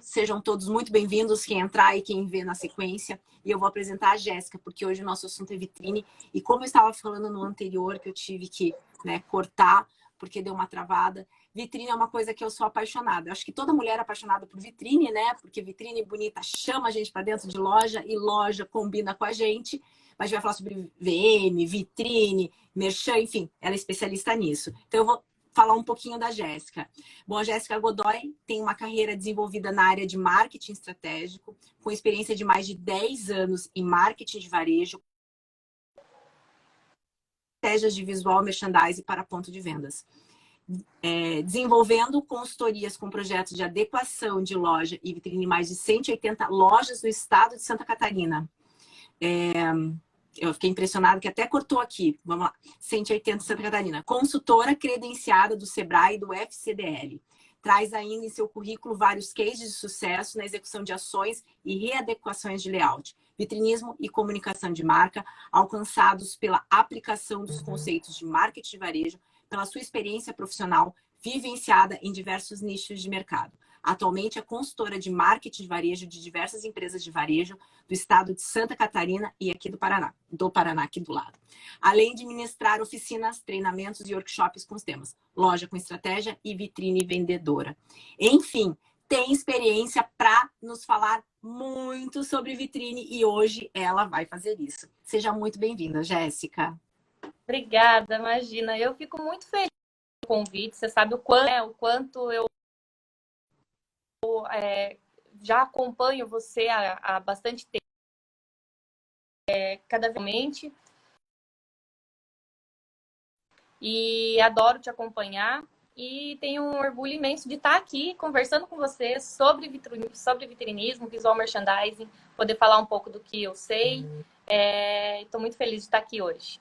sejam todos muito bem-vindos, quem entrar e quem vê na sequência. E eu vou apresentar a Jéssica, porque hoje o nosso assunto é vitrine. E como eu estava falando no anterior, que eu tive que cortar, porque deu uma travada, vitrine é uma coisa que eu sou apaixonada. Eu acho que toda mulher é apaixonada por vitrine, né? Porque vitrine bonita chama a gente para dentro de loja e loja combina com a gente. Mas a gente vai falar sobre VM, vitrine, merchan, enfim, ela é especialista nisso. Então eu vou falar um pouquinho da Jéssica. Bom, a Jéssica Godoy tem uma carreira desenvolvida na área de marketing estratégico, com experiência de mais de 10 anos em marketing de varejo, estratégias de visual merchandising para ponto de vendas. Desenvolvendo consultorias com projetos de adequação de loja e vitrine em mais de 180 lojas do estado de Santa Catarina. Eu fiquei impressionada que até cortou aqui. Vamos lá. 180 Santa Catarina. Consultora credenciada do Sebrae e do FCDL. Traz ainda em seu currículo vários cases de sucesso na execução de ações e readequações de layout, vitrinismo e comunicação de marca, alcançados pela aplicação dos conceitos de marketing de varejo, pela sua experiência profissional vivenciada em diversos nichos de mercado. Atualmente é consultora de marketing de varejo de diversas empresas de varejo do estado de Santa Catarina e aqui do Paraná aqui do lado. Além de ministrar oficinas, treinamentos e workshops com os temas loja com estratégia e vitrine vendedora. Enfim, tem experiência para nos falar muito sobre vitrine e hoje ela vai fazer isso. Seja muito bem-vinda, Jéssica. Obrigada, imagina. Eu fico muito feliz com o convite. Você sabe o quanto eu já acompanho você há bastante tempo, cada vez, e adoro te acompanhar e tenho um orgulho imenso de estar aqui conversando com você sobre vitrinismo, visual merchandising, poder falar um pouco do que eu sei. Estou muito feliz de estar aqui hoje.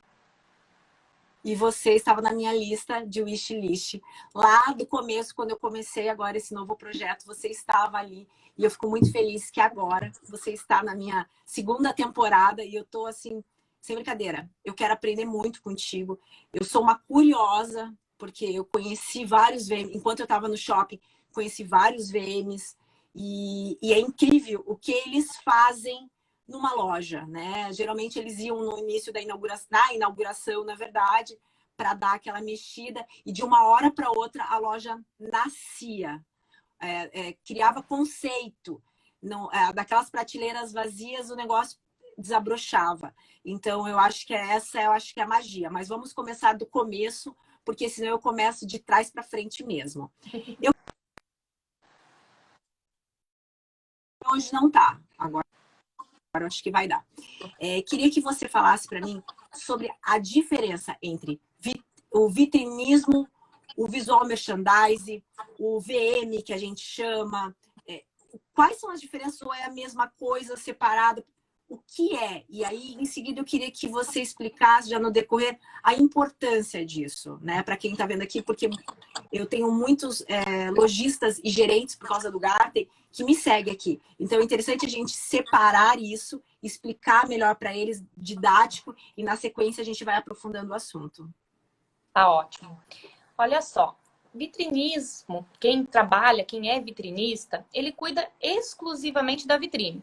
E você estava na minha lista de wishlist. Lá do começo, quando eu comecei agora esse novo projeto, você estava ali. E eu fico muito feliz que agora você está na minha segunda temporada e eu estou assim, sem brincadeira. Eu quero aprender muito contigo. Eu sou uma curiosa, porque eu conheci vários VMs. Enquanto eu estava no shopping, conheci vários VMs. E é incrível o que eles fazem numa loja, né? Geralmente eles iam no início da inauguração, na verdade, para dar aquela mexida e de uma hora para outra a loja nascia, criava conceito, não, daquelas prateleiras vazias o negócio desabrochava. Então eu acho que eu acho que é a magia. Mas vamos começar do começo, porque senão eu começo de trás para frente mesmo. Hoje não tá. Agora eu acho que vai dar. Queria que você falasse para mim sobre a diferença entre o vitrinismo, o visual merchandising, o VM que a gente chama. Quais são as diferenças ou é a mesma coisa separada? O que é? E aí, em seguida, eu queria que você explicasse, já no decorrer, a importância disso, né? Para quem está vendo aqui, porque eu tenho muitos lojistas e gerentes, por causa do Gartner, que me seguem aqui. Então, é interessante a gente separar isso, explicar melhor para eles, didático, e na sequência a gente vai aprofundando o assunto. Tá ótimo. Olha só, vitrinismo, quem é vitrinista, ele cuida exclusivamente da vitrine.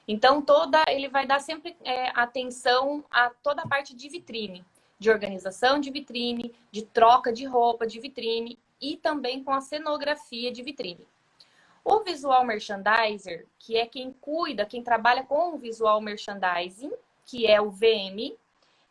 Então, ele vai dar sempre atenção a toda a parte de vitrine, de organização de vitrine, de troca de roupa de vitrine e também com a cenografia de vitrine. O visual merchandiser, que é quem trabalha com o visual merchandising, que é o VM,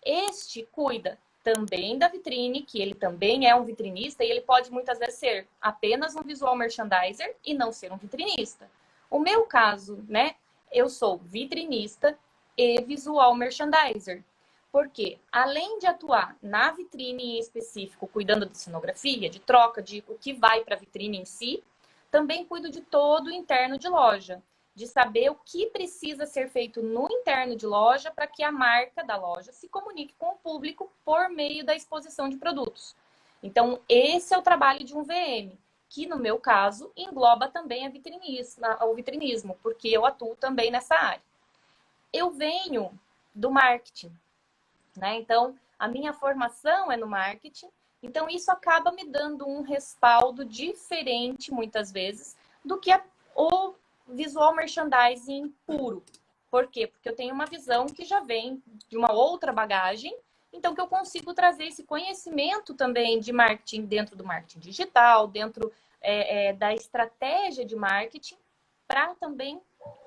este cuida também da vitrine, que ele também é um vitrinista, e ele pode muitas vezes ser apenas um visual merchandiser e não ser um vitrinista. O meu caso, né? Eu sou vitrinista e visual merchandiser. Porque, além de atuar na vitrine em específico, cuidando de cenografia, de troca, de o que vai para a vitrine em si, também cuido de todo o interno de loja, de saber o que precisa ser feito no interno de loja para que a marca da loja se comunique com o público por meio da exposição de produtos. Então, esse é o trabalho de um VM, que no meu caso engloba também o vitrinismo, porque eu atuo também nessa área. Eu venho do marketing, né? Então, a minha formação é no marketing, então isso acaba me dando um respaldo diferente, muitas vezes, do que o visual merchandising puro. Por quê? Porque eu tenho uma visão que já vem de uma outra bagagem, então que eu consigo trazer esse conhecimento também de marketing dentro do marketing digital, dentro da estratégia de marketing, para também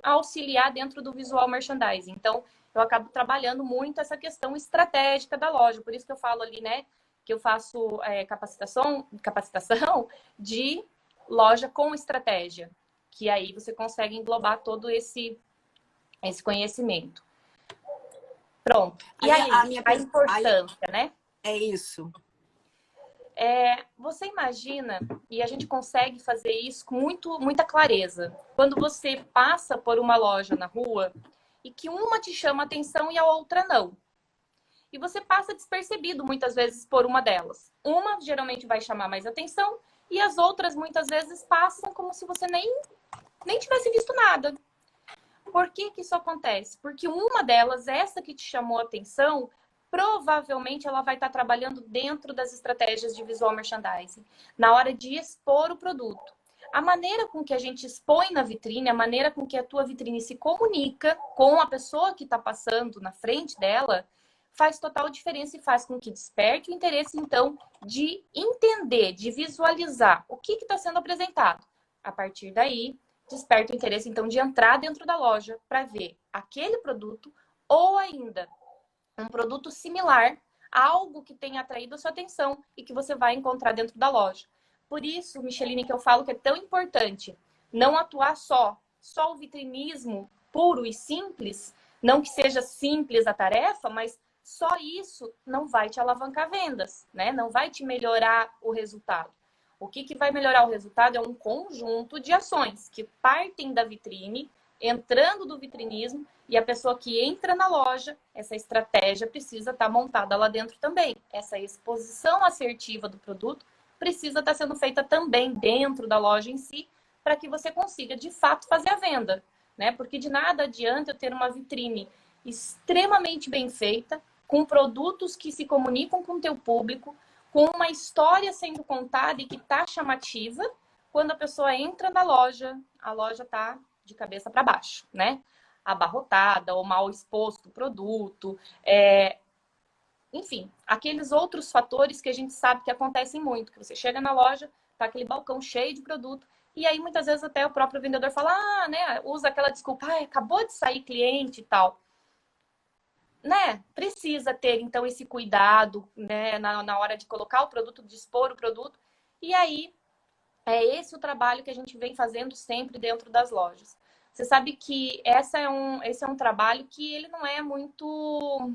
auxiliar dentro do visual merchandising. Então, eu acabo trabalhando muito essa questão estratégica da loja. Por isso que eu falo ali, né, que eu faço capacitação de loja com estratégia, que aí você consegue englobar todo esse conhecimento. Pronto. E aí, a importância, né? É isso. Você imagina, e a gente consegue fazer isso com muita clareza, quando você passa por uma loja na rua e que uma te chama atenção e a outra não. E você passa despercebido muitas vezes por uma delas. Uma geralmente vai chamar mais atenção e as outras muitas vezes passam como se você nem tivesse visto nada. Por que isso acontece? Porque uma delas, essa que te chamou a atenção, provavelmente ela vai estar trabalhando dentro das estratégias de visual merchandising, na hora de expor o produto. A maneira com que a gente expõe na vitrine, a maneira com que a tua vitrine se comunica com a pessoa que está passando na frente dela, faz total diferença e faz com que desperte o interesse, então, de entender, de visualizar o que está sendo apresentado. A partir daí, desperta o interesse, então, de entrar dentro da loja para ver aquele produto ou ainda um produto similar, algo que tenha atraído a sua atenção e que você vai encontrar dentro da loja. Por isso, Micheline, que eu falo que é tão importante não atuar só o vitrinismo puro e simples, não que seja simples a tarefa, mas só isso não vai te alavancar vendas, né? Não vai te melhorar o resultado. O que vai melhorar o resultado é um conjunto de ações que partem da vitrine, entrando do vitrinismo, e a pessoa que entra na loja, essa estratégia precisa estar montada lá dentro também. Essa exposição assertiva do produto precisa estar sendo feita também dentro da loja em si, para que você consiga, de fato, fazer a venda, né? Porque de nada adianta eu ter uma vitrine extremamente bem feita, com produtos que se comunicam com o teu público, com uma história sendo contada e que está chamativa, quando a pessoa entra na loja, a loja está de cabeça para baixo, né? Abarrotada ou mal exposto o produto, enfim, aqueles outros fatores que a gente sabe que acontecem muito, que você chega na loja, tá aquele balcão cheio de produto, e aí muitas vezes até o próprio vendedor fala, né, usa aquela desculpa, acabou de sair cliente e tal. Né? Precisa ter, então, esse cuidado, né, na hora de colocar o produto, de expor o produto. E aí, é esse o trabalho que a gente vem fazendo sempre dentro das lojas. Você sabe que esse é um trabalho que ele não é muito...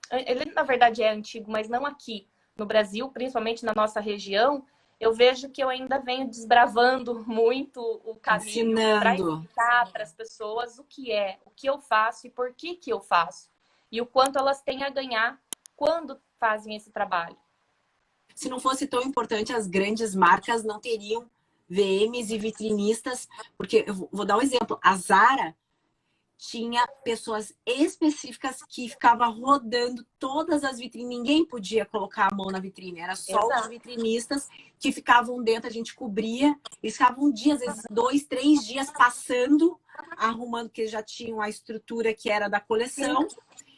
Ele, na verdade, é antigo, mas não aqui no Brasil, principalmente na nossa região. Eu vejo que eu ainda venho desbravando muito o caminho para explicar para as pessoas o que eu faço e por que eu faço. E o quanto elas têm a ganhar quando fazem esse trabalho. Se não fosse tão importante, as grandes marcas não teriam VMs e vitrinistas, porque eu vou dar um exemplo. A Zara tinha pessoas específicas que ficavam rodando todas as vitrines. Ninguém podia colocar a mão na vitrine. Era só os vitrinistas que ficavam dentro, a gente cobria. Eles ficavam um dia, às vezes 2, 3 dias passando, arrumando, porque já tinham a estrutura que era da coleção.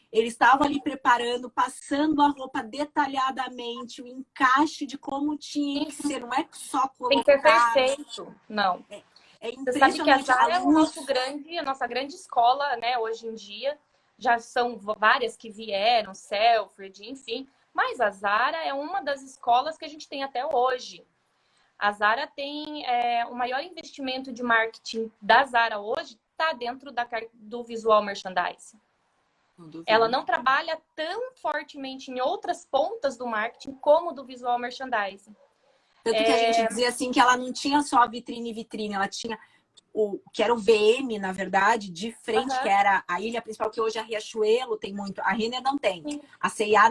Eles estavam ali preparando, passando a roupa detalhadamente, o encaixe de como tinha que ser. Não é só colocar. Tem que ser perfeito. Não. É Você sabe que a Zara é a nossa grande escola, né? Hoje em dia. Já são várias que vieram, Selfridge, enfim. Mas a Zara é uma das escolas que a gente tem até hoje. A Zara tem o maior investimento de marketing da Zara hoje, está dentro do visual merchandising. Ela não trabalha tão fortemente em outras pontas do marketing como do visual merchandising. Tanto que a gente dizia assim que ela não tinha só a vitrine, ela tinha que era o VM, na verdade, de frente, que era a ilha principal, que hoje a Riachuelo tem muito, a Renner não tem, a C&A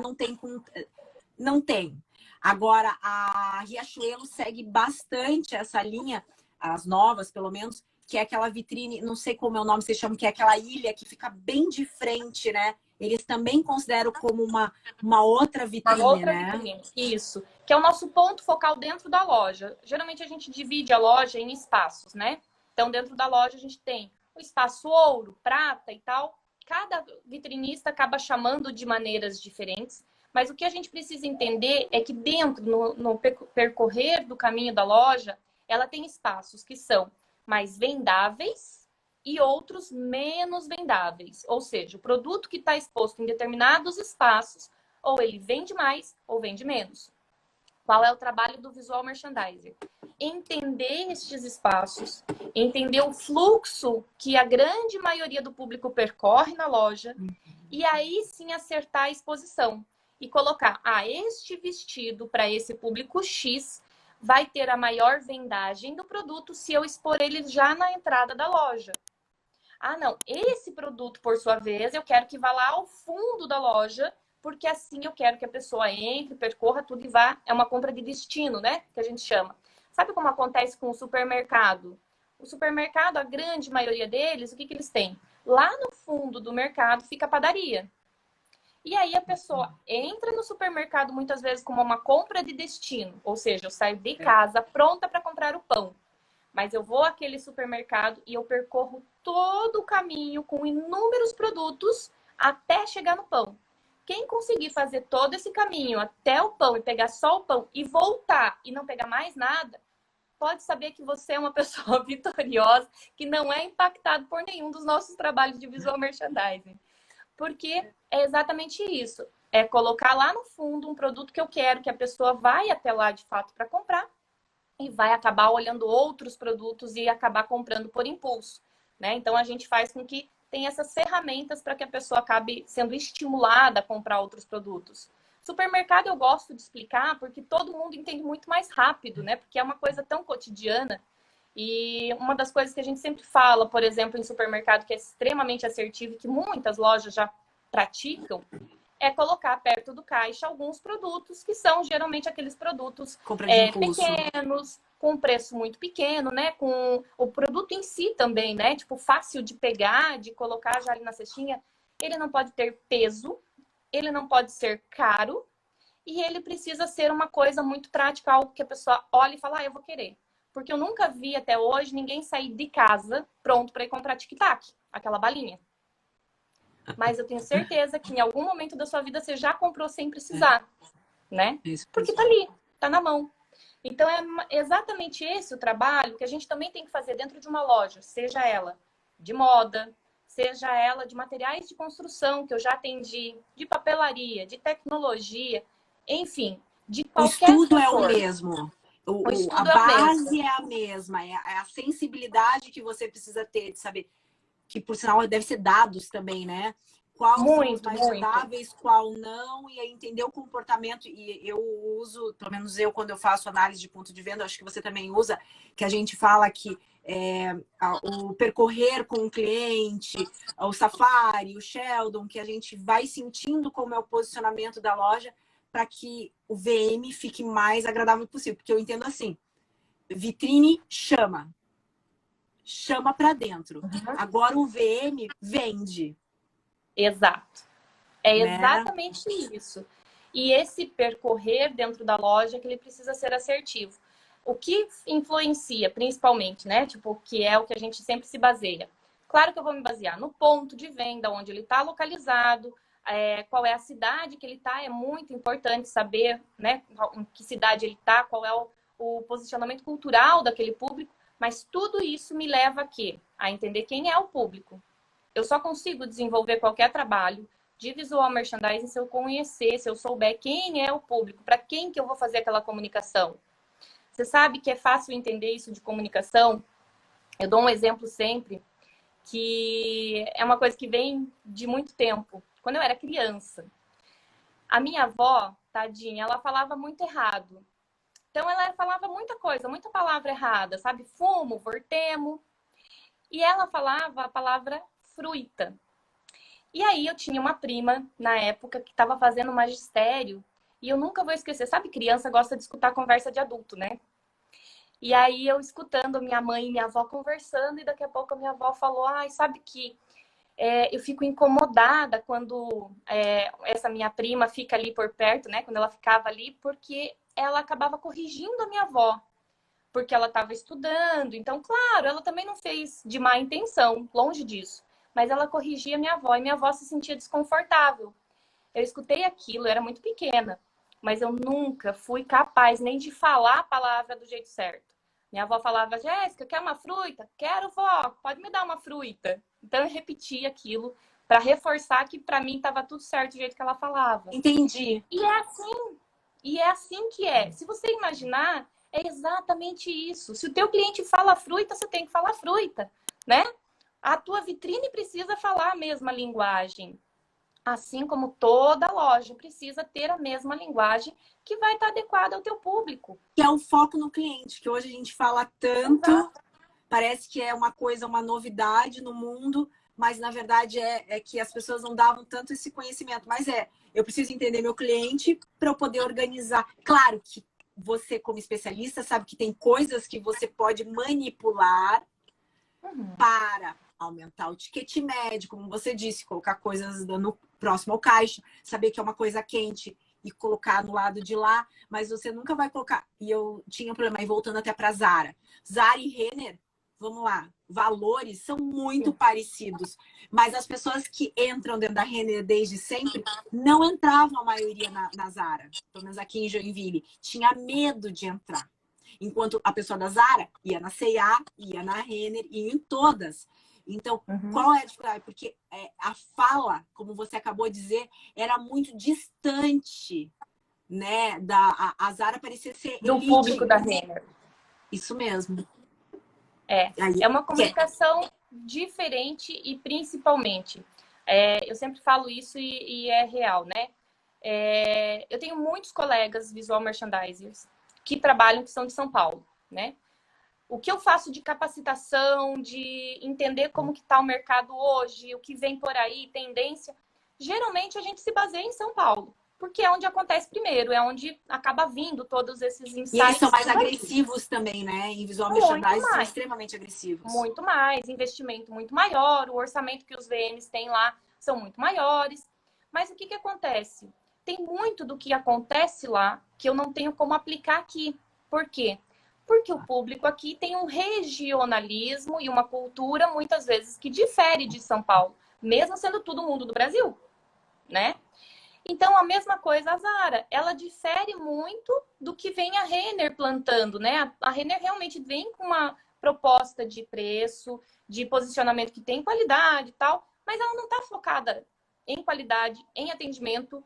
não tem. Agora, a Riachuelo segue bastante essa linha, as novas, pelo menos, que é aquela vitrine, não sei como é o nome, vocês chamam, que é aquela ilha que fica bem de frente, né? Eles também consideram como uma outra vitrine, né? Vitrine. Isso. Que é o nosso ponto focal dentro da loja. Geralmente a gente divide a loja em espaços, né? Então, dentro da loja, a gente tem o espaço ouro, prata e tal. Cada vitrinista acaba chamando de maneiras diferentes, mas o que a gente precisa entender é que dentro, no percorrer do caminho da loja, ela tem espaços que são mais vendáveis e outros menos vendáveis. Ou seja, o produto que está exposto em determinados espaços, ou ele vende mais ou vende menos. Qual é o trabalho do visual merchandiser? Entender estes espaços, entender o fluxo que a grande maioria do público percorre na loja e aí sim acertar a exposição e colocar, este vestido para esse público X vai ter a maior vendagem do produto se eu expor ele já na entrada da loja. Não, esse produto, por sua vez, eu quero que vá lá ao fundo da loja, porque assim eu quero que a pessoa entre, percorra tudo e vá. É uma compra de destino, né? Que a gente chama. Sabe como acontece com o supermercado? O supermercado, a grande maioria deles, o que eles têm? Lá no fundo do mercado fica a padaria. E aí a pessoa entra no supermercado muitas vezes como uma compra de destino. Ou seja, eu saio de casa pronta para comprar o pão. Mas eu vou àquele supermercado e eu percorro todo o caminho com inúmeros produtos até chegar no pão. Quem conseguir fazer todo esse caminho até o pão e pegar só o pão e voltar e não pegar mais nada, pode saber que você é uma pessoa vitoriosa que não é impactado por nenhum dos nossos trabalhos de visual merchandising. Porque é exatamente isso. É colocar lá no fundo um produto que eu quero que a pessoa vai até lá de fato para comprar e vai acabar olhando outros produtos e acabar comprando por impulso, né? Então a gente faz com que tenha essas ferramentas para que a pessoa acabe sendo estimulada a comprar outros produtos. Supermercado eu gosto de explicar porque todo mundo entende muito mais rápido, né? Porque é uma coisa tão cotidiana. E uma das coisas que a gente sempre fala, por exemplo, em supermercado, que é extremamente assertivo e que muitas lojas já praticam, é colocar perto do caixa alguns produtos que são geralmente aqueles produtos pequenos, com preço muito pequeno, né? Com o produto em si também, né? Tipo, fácil de pegar, de colocar já ali na cestinha. Ele não pode ter peso, ele não pode ser caro e ele precisa ser uma coisa muito prática, algo que a pessoa olha e fala, eu vou querer. Porque eu nunca vi até hoje ninguém sair de casa pronto para ir comprar tic-tac, aquela balinha. Mas eu tenho certeza que em algum momento da sua vida você já comprou sem precisar, né? Porque tá ali, tá na mão. Então é exatamente esse o trabalho que a gente também tem que fazer dentro de uma loja, seja ela de moda, seja ela de materiais de construção, que eu já atendi, de papelaria, de tecnologia, enfim, de qualquer setor. O estudo setor. É o mesmo. A base é a mesma, é a sensibilidade que você precisa ter de saber, que por sinal deve ser dados também, né? Qual são os mais vendáveis, qual não, e aí entender o comportamento. E eu uso, pelo menos eu, quando eu faço análise de ponto de venda, acho que você também usa, que a gente fala que o percorrer com o cliente, o Safari, o Sheldon, que a gente vai sentindo como é o posicionamento da loja para que o VM fique mais agradável possível. Porque eu entendo assim, vitrine chama para dentro. Agora o VM vende. Exato. É exatamente isso. E esse percorrer dentro da loja que ele precisa ser assertivo. O que influencia, principalmente, né? Tipo, que é o que a gente sempre se baseia. Claro que eu vou me basear no ponto de venda, onde ele está localizado, qual é a cidade que ele está. É muito importante saber, né? Em que cidade ele está, qual é o posicionamento cultural daquele público. Mas tudo isso me leva a quê? A entender quem é o público. Eu só consigo desenvolver qualquer trabalho de visual merchandising se eu conhecer, se eu souber quem é o público, para quem que eu vou fazer aquela comunicação. Você sabe que é fácil entender isso de comunicação? Eu dou um exemplo sempre, que é uma coisa que vem de muito tempo. Quando eu era criança, a minha avó, tadinha, ela falava muito errado. Então, ela falava muita coisa, muita palavra errada, sabe? Fumo, vortemo. E ela falava a palavra fruta. E aí eu tinha uma prima, na época, que estava fazendo magistério. E eu nunca vou esquecer. Sabe, criança gosta de escutar conversa de adulto, né? E aí eu escutando minha mãe e minha avó conversando. E daqui a pouco a minha avó falou, sabe que eu fico incomodada quando essa minha prima fica ali por perto, né? Quando ela ficava ali, porque ela acabava corrigindo a minha avó. porque ela estava estudando. Então, claro, ela também não fez de má intenção, longe disso. Mas ela corrigia minha avó e minha avó se sentia desconfortável. Eu escutei aquilo, eu era muito pequena, mas eu nunca fui capaz nem de falar a palavra do jeito certo. Minha avó falava, Jéssica, quer uma fruta? Quero, vó, pode me dar uma fruta. Então eu repetia aquilo para reforçar que para mim estava tudo certo do jeito que ela falava. Entendi. E é assim que é. Se você imaginar, é exatamente isso. Se o teu cliente fala fruta, você tem que falar fruta, né? A tua vitrine precisa falar a mesma linguagem. Assim como toda loja precisa ter a mesma linguagem que vai estar adequada ao teu público. Que é o foco no cliente, que hoje a gente fala tanto, Exato. parece que é uma coisa, uma novidade no mundo, mas na verdade é que as pessoas não davam tanto esse conhecimento. Mas eu preciso entender meu cliente para eu poder organizar. Claro que você, como especialista, sabe que tem coisas que você pode manipular para aumentar o ticket médio, como você disse, colocar coisas no próximo ao caixa, saber que é uma coisa quente e colocar no lado de lá, mas você nunca vai colocar. E eu tinha um problema aí, voltando até para Zara. Zara e Renner, vamos lá, valores são muito parecidos, mas as pessoas que entram dentro da Renner desde sempre não entravam a maioria na Zara, pelo menos aqui em Joinville, tinha medo de entrar. Enquanto a pessoa da Zara ia na C&A, ia na Renner, ia em todas. Então, qual é a dificuldade? Porque a fala, como você acabou de dizer, era muito distante, né? A Zara parecia ser Do elite. público da Renner. Isso mesmo. É uma comunicação diferente e principalmente, eu sempre falo isso e é real, né? Eu tenho muitos colegas visual merchandisers que trabalham, que são de São Paulo, né? O que eu faço de capacitação, de entender como que está o mercado hoje, o que vem por aí, tendência, geralmente a gente se baseia em São Paulo, porque é onde acontece primeiro, é onde acaba vindo todos esses insights. E eles são mais agressivos também, né? Em visual merchandising são extremamente agressivos. Muito mais, investimento muito maior, o orçamento que os VMs têm lá são muito maiores. Mas o que que acontece? Tem muito do que acontece lá que eu não tenho como aplicar aqui. Por quê? Porque o público aqui tem um regionalismo e uma cultura, muitas vezes, que difere de São Paulo, mesmo sendo todo mundo do Brasil, né? Então, a mesma coisa a Zara, ela difere muito do que vem a Renner plantando, né? A Renner realmente vem com uma proposta de preço, de posicionamento que tem qualidade e tal, mas ela não está focada em qualidade, em atendimento,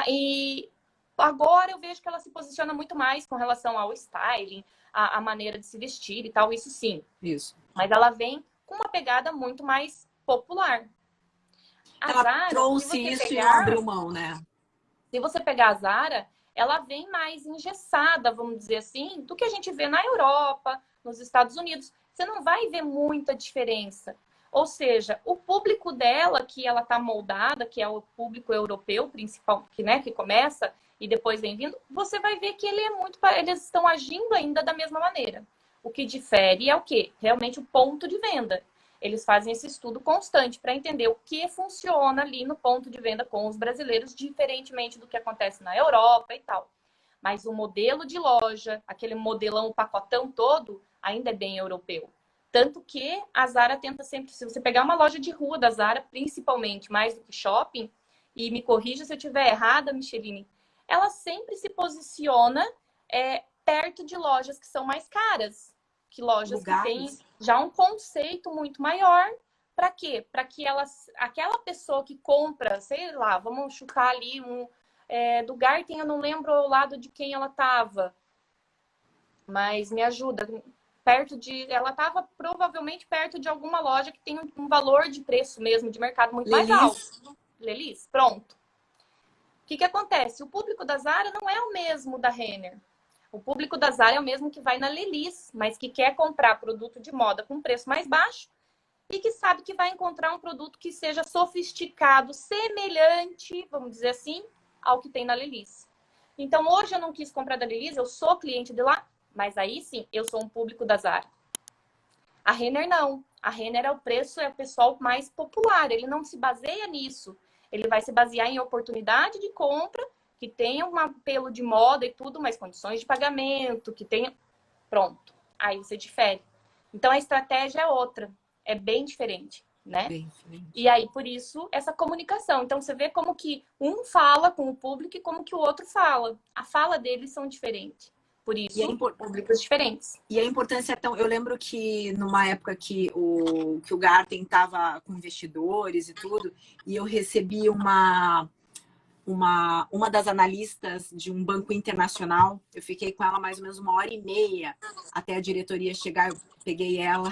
e agora eu vejo que ela se posiciona muito mais com relação ao styling, a maneira de se vestir e tal, isso sim. Isso. Mas ela vem com uma pegada muito mais popular. Ela Zara, trouxe isso e não abriu mão, né? Se você pegar a Zara, ela vem mais engessada, vamos dizer assim, do que a gente vê na Europa, nos Estados Unidos. Você não vai ver muita diferença. Ou seja, o público dela, que ela está moldada, que é o público europeu principal, que começa e depois vem vindo, você vai ver que eles estão agindo ainda da mesma maneira. O que difere é o quê? Realmente o ponto de venda. Eles fazem esse estudo constante para entender o que funciona ali no ponto de venda com os brasileiros, diferentemente do que acontece na Europa e tal. Mas o modelo de loja, aquele modelão, o pacotão todo, ainda é bem europeu. Tanto que a Zara tenta sempre, se você pegar uma loja de rua da Zara, principalmente, mais do que shopping, e me corrija se eu estiver errada, Micheline, ela sempre se posiciona perto de lojas que são mais caras. Que lojas que têm já um conceito muito maior. Para quê? Para que aquela pessoa que compra, sei lá, vamos chutar ali do Garten, eu não lembro ao lado de quem ela estava, mas me ajuda. Ela estava provavelmente perto de alguma loja que tem um valor de preço mesmo, de mercado muito mais alto. Lelis, pronto. O que acontece? O público da Zara não é o mesmo da Renner. O público da Zara é o mesmo que vai na Lelis, mas que quer comprar produto de moda com preço mais baixo e que sabe que vai encontrar um produto que seja sofisticado, semelhante, vamos dizer assim, ao que tem na Lelis. Então, hoje eu não quis comprar da Lelis, eu sou cliente de lá, mas aí sim, eu sou um público da Zara. A Renner não. A Renner é o pessoal mais popular, ele não se baseia nisso. Ele vai se basear em oportunidade de compra, que tenha um apelo de moda e tudo, mas condições de pagamento, que tenha... Pronto. aí você difere. Então, a estratégia é outra, é bem diferente, né? Bem diferente. E aí, por isso, essa comunicação. Então, você vê como que um fala com o público e como que o outro fala. A fala deles são diferentes. Por isso, públicos diferentes. E a importância, então, eu lembro que numa época que o Gartner estava com investidores e tudo, e eu recebi uma das analistas de um banco internacional, eu fiquei com ela mais ou menos 1h30 até a diretoria chegar, eu peguei ela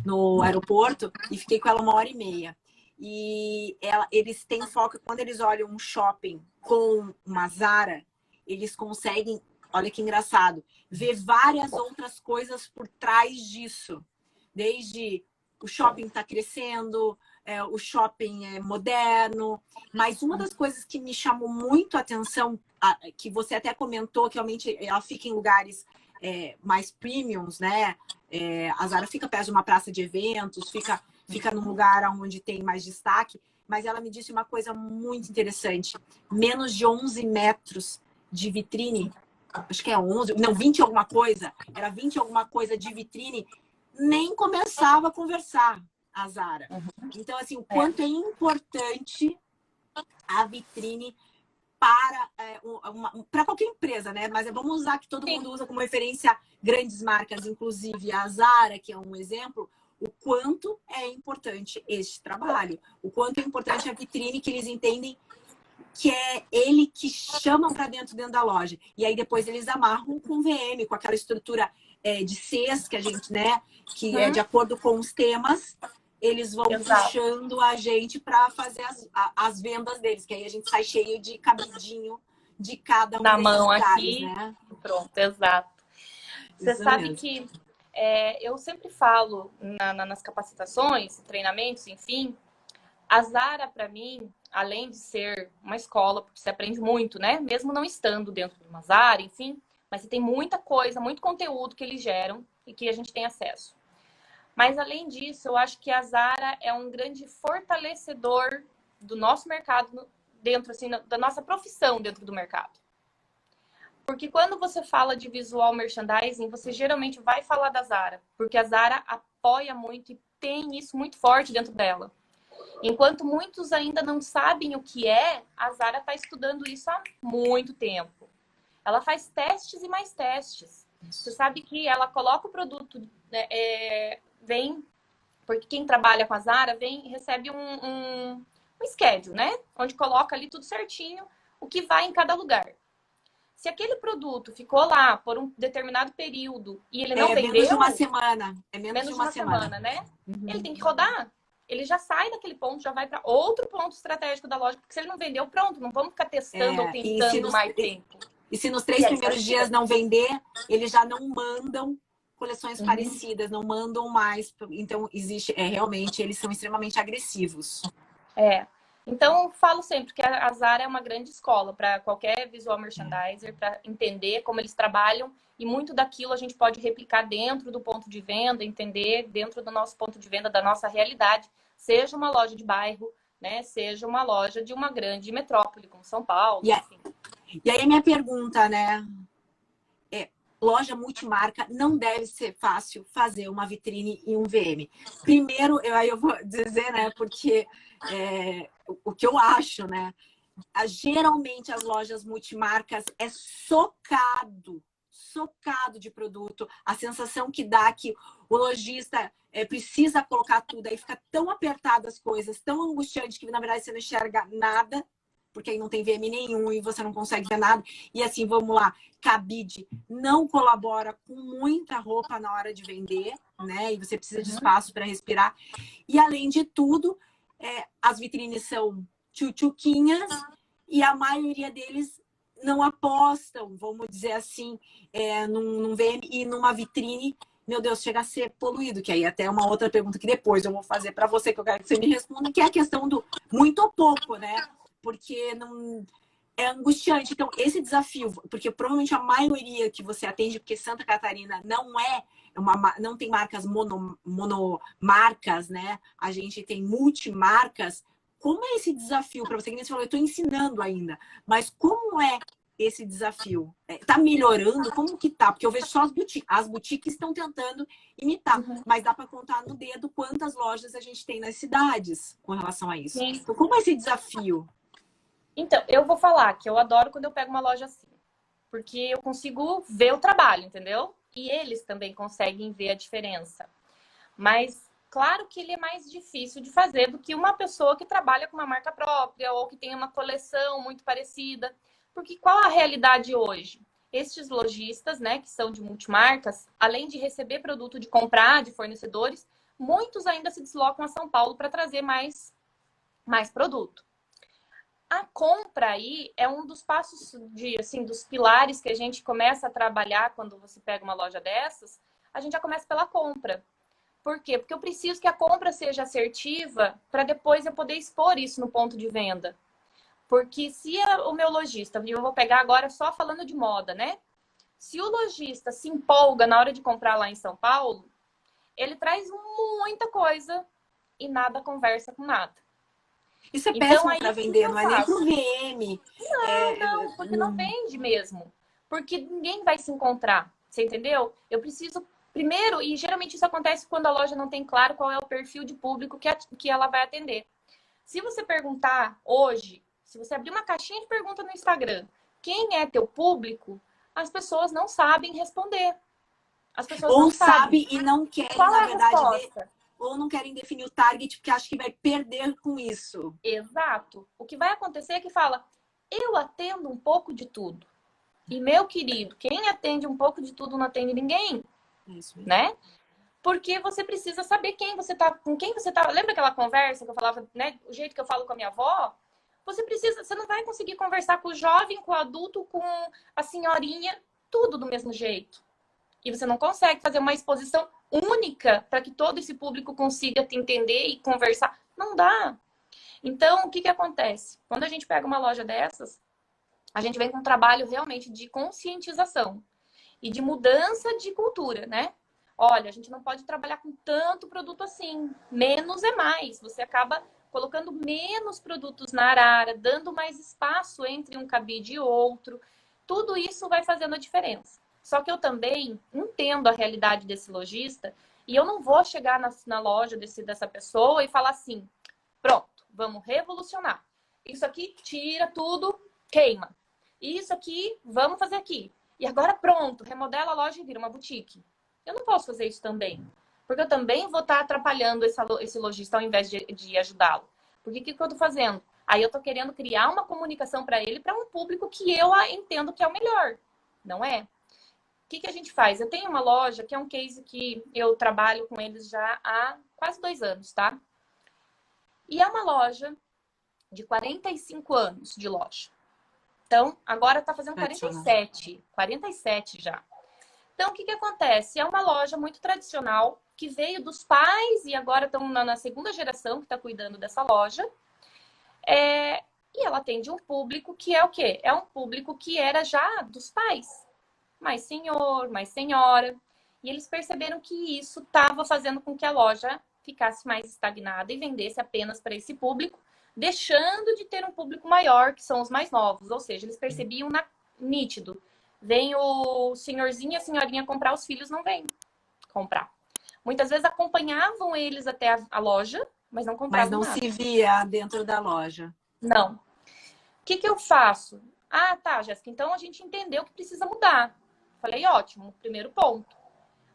no aeroporto e fiquei com ela 1h30. E eles têm foco, quando eles olham um shopping com uma Zara, eles conseguem, olha que engraçado, ver várias outras coisas por trás disso. Desde o shopping está crescendo, o shopping é moderno. Mas uma das coisas que me chamou muito a atenção, que você até comentou, que realmente ela fica em lugares mais premiums, né? A Zara fica perto de uma praça de eventos, fica num lugar onde tem mais destaque. Mas ela me disse uma coisa muito interessante. Menos de 11 metros de vitrine, acho que é 11, não, 20 alguma coisa, era 20 alguma coisa de vitrine, nem começava a conversar a Zara. Então, assim, o quanto é importante a vitrine para qualquer empresa, né? Mas vamos usar que todo mundo usa como referência grandes marcas, inclusive a Zara, que é um exemplo, o quanto é importante este trabalho, o quanto é importante a vitrine, que eles entendem que é ele que chamam para dentro da loja. E aí depois eles amarram com VM, com aquela estrutura de Cs que a gente, né? Que é de acordo com os temas, eles vão puxando a gente para fazer as vendas deles, que aí a gente sai cheio de cabidinho de cada um na desses mão lugares, aqui, né? Pronto, exato. Você Isso sabe mesmo. que eu sempre falo nas capacitações, treinamentos, enfim, a Zara, para mim, além de ser uma escola, porque você aprende muito, né? Mesmo não estando dentro de uma Zara, enfim, mas você tem muita coisa, muito conteúdo que eles geram e que a gente tem acesso. Mas, além disso, eu acho que a Zara é um grande fortalecedor do nosso mercado, dentro, assim, da nossa profissão dentro do mercado. Porque quando você fala de visual merchandising, você geralmente vai falar da Zara, porque a Zara apoia muito e tem isso muito forte dentro dela. Enquanto muitos ainda não sabem o que é, a Zara está estudando isso há muito tempo. Ela faz testes e mais testes. Você sabe que ela coloca o produto, vem, porque quem trabalha com a Zara recebe um schedule, né? Onde coloca ali tudo certinho, o que vai em cada lugar. Se aquele produto ficou lá por um determinado período e ele não vendeu... menos de uma semana. É menos de uma semana, né? Ele tem que rodar. Ele já sai daquele ponto, já vai para outro ponto estratégico da loja. Porque se ele não vendeu, pronto, não vamos ficar testando ou tentando mais tempo. E se nos 3 primeiros dias não vender, eles já não mandam coleções parecidas, não mandam mais. Então, existe, realmente, eles são extremamente agressivos. Então, eu falo sempre que a Zara é uma grande escola para qualquer visual merchandiser, para entender como eles trabalham. E muito daquilo a gente pode replicar dentro do ponto de venda, entender dentro do nosso ponto de venda, da nossa realidade. Seja uma loja de bairro, né? Seja uma loja de uma grande metrópole, como São Paulo, enfim. E aí a minha pergunta, né? Loja multimarca não deve ser fácil fazer uma vitrine e um VM. Primeiro, aí eu vou dizer, né? Porque o que eu acho, né? Geralmente as lojas multimarcas é socado de produto. A sensação que dá que o lojista precisa colocar tudo, aí fica tão apertado as coisas, tão angustiante que na verdade você não enxerga nada, porque aí não tem VM nenhum e você não consegue ver nada. E assim, vamos lá, cabide não colabora com muita roupa na hora de vender, né? E você precisa de espaço para respirar. E além de tudo, as vitrines são tchutchuquinhas e a maioria deles não apostam, vamos dizer assim, num VM e numa vitrine. Meu Deus, chega a ser poluído, que aí até é uma outra pergunta que depois eu vou fazer para você, que eu quero que você me responda, que é a questão do muito ou pouco, né? Porque não é angustiante. Então, esse desafio, porque provavelmente a maioria que você atende, porque Santa Catarina não tem marcas monomarcas, né? A gente tem multimarcas. Como é esse desafio para você? Que nem você falou, eu estou ensinando ainda, mas como é esse desafio? Tá melhorando? Como que tá? Porque eu vejo só as boutiques estão tentando imitar, mas dá para contar no dedo quantas lojas a gente tem nas cidades com relação a isso. Sim. Então, como é esse desafio? Então, eu vou falar que eu adoro quando eu pego uma loja assim, porque eu consigo ver o trabalho, entendeu? E eles também conseguem ver a diferença. Mas, claro que ele é mais difícil de fazer do que uma pessoa que trabalha com uma marca própria ou que tem uma coleção muito parecida. Porque qual a realidade hoje? Estes lojistas, né, que são de multimarcas, além de receber produto de comprar de fornecedores, muitos ainda se deslocam a São Paulo para trazer mais produto. A compra aí é um dos passos assim, dos pilares que a gente começa a trabalhar quando você pega uma loja dessas. A gente já começa pela compra. Por quê? Porque eu preciso que a compra seja assertiva para depois eu poder expor isso no ponto de venda. Porque se o meu lojista, eu vou pegar agora só falando de moda, né? Se o lojista se empolga na hora de comprar lá em São Paulo, ele traz muita coisa e nada conversa com nada. Isso é Então, péssimo aí para o que vender, eu não é nem faço? pro VM. Não, porque não vende mesmo. Porque ninguém vai se encontrar. Você entendeu? Eu preciso primeiro, e geralmente isso acontece quando a loja não tem claro qual é o perfil de público que ela vai atender. Se você perguntar hoje, se você abrir uma caixinha de pergunta no Instagram, quem é teu público, as pessoas não sabem responder. As pessoas Ou não sabem. sabe e não querem, Qual na é a verdade, resposta? ou não querem definir o target porque acham que vai perder com isso. Exato. O que vai acontecer é que fala, eu atendo um pouco de tudo. E, meu querido, quem atende um pouco de tudo não atende ninguém, É isso mesmo. né? Porque você precisa saber com quem você tá. Lembra aquela conversa que eu falava, né? O jeito que eu falo com a minha avó? Você não vai conseguir conversar com o jovem, com o adulto, com a senhorinha, tudo do mesmo jeito. E você não consegue fazer uma exposição única para que todo esse público consiga te entender e conversar. Não dá. Então, o que acontece? Quando a gente pega uma loja dessas, a gente vem com um trabalho realmente de conscientização e de mudança de cultura, né? Olha, a gente não pode trabalhar com tanto produto assim. Menos é mais. Você acaba colocando menos produtos na arara, dando mais espaço entre um cabide e outro. Tudo isso vai fazendo a diferença. Só que eu também entendo a realidade desse lojista e eu não vou chegar na loja dessa pessoa e falar assim, pronto, vamos revolucionar. Isso aqui tira tudo, queima. Isso aqui, vamos fazer aqui. E agora pronto, remodela a loja e vira uma boutique. Eu não posso fazer isso também. Porque eu também vou estar atrapalhando esse lojista ao invés de ajudá-lo. Porque o que eu estou fazendo? Aí eu estou querendo criar uma comunicação para ele, para um público que eu entendo que é o melhor. Não é? O que a gente faz? Eu tenho uma loja que é um case que eu trabalho com eles já há quase 2 anos, tá? E é uma loja de 45 anos de loja. Então, agora está fazendo 47 já. Então, o que acontece? É uma loja muito tradicional, que veio dos pais e agora estão na segunda geração que está cuidando dessa loja. E ela atende um público que é o quê? É um público que era já dos pais. Mais senhor, mais senhora. E eles perceberam que isso estava fazendo com que a loja ficasse mais estagnada e vendesse apenas para esse público, deixando de ter um público maior, que são os mais novos. Ou seja, eles percebiam nítido. Vem o senhorzinho e a senhorinha comprar, os filhos não vêm comprar. Muitas vezes acompanhavam eles até a loja, mas não compravam nada. Mas não se via dentro da loja. Não. O que eu faço? Ah, tá, Jéssica, então a gente entendeu que precisa mudar. Falei, ótimo, primeiro ponto.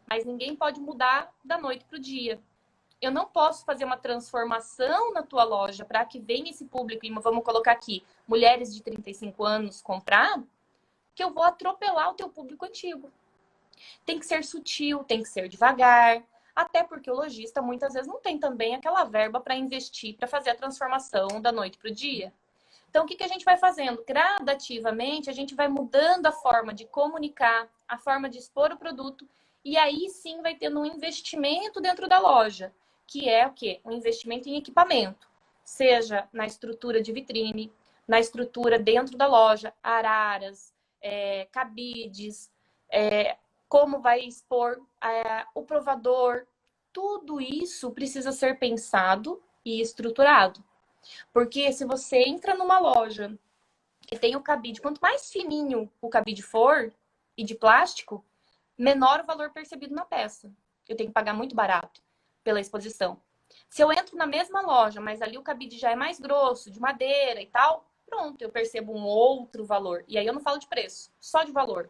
Mas ninguém pode mudar da noite para o dia. Eu não posso fazer uma transformação na tua loja para que venha esse público, e vamos colocar aqui, mulheres de 35 anos comprar, que eu vou atropelar o teu público antigo. Tem que ser sutil, tem que ser devagar, até porque o lojista muitas vezes não tem também aquela verba para investir, para fazer a transformação da noite para o dia. Então, o que a gente vai fazendo? Gradativamente, a gente vai mudando a forma de comunicar, a forma de expor o produto, e aí sim vai tendo um investimento dentro da loja, que é o quê? Um investimento em equipamento, seja na estrutura de vitrine, na estrutura dentro da loja, araras, cabides, como vai expor o provador. Tudo isso precisa ser pensado e estruturado. Porque se você entra numa loja que tem o cabide. Quanto mais fininho o cabide for, e de plástico, menor o valor percebido na peça. Eu tenho que pagar muito barato pela exposição. Se eu entro na mesma loja, mas ali o cabide já é mais grosso, de madeira e tal, pronto, eu percebo um outro valor. E aí eu não falo de preço, só de valor.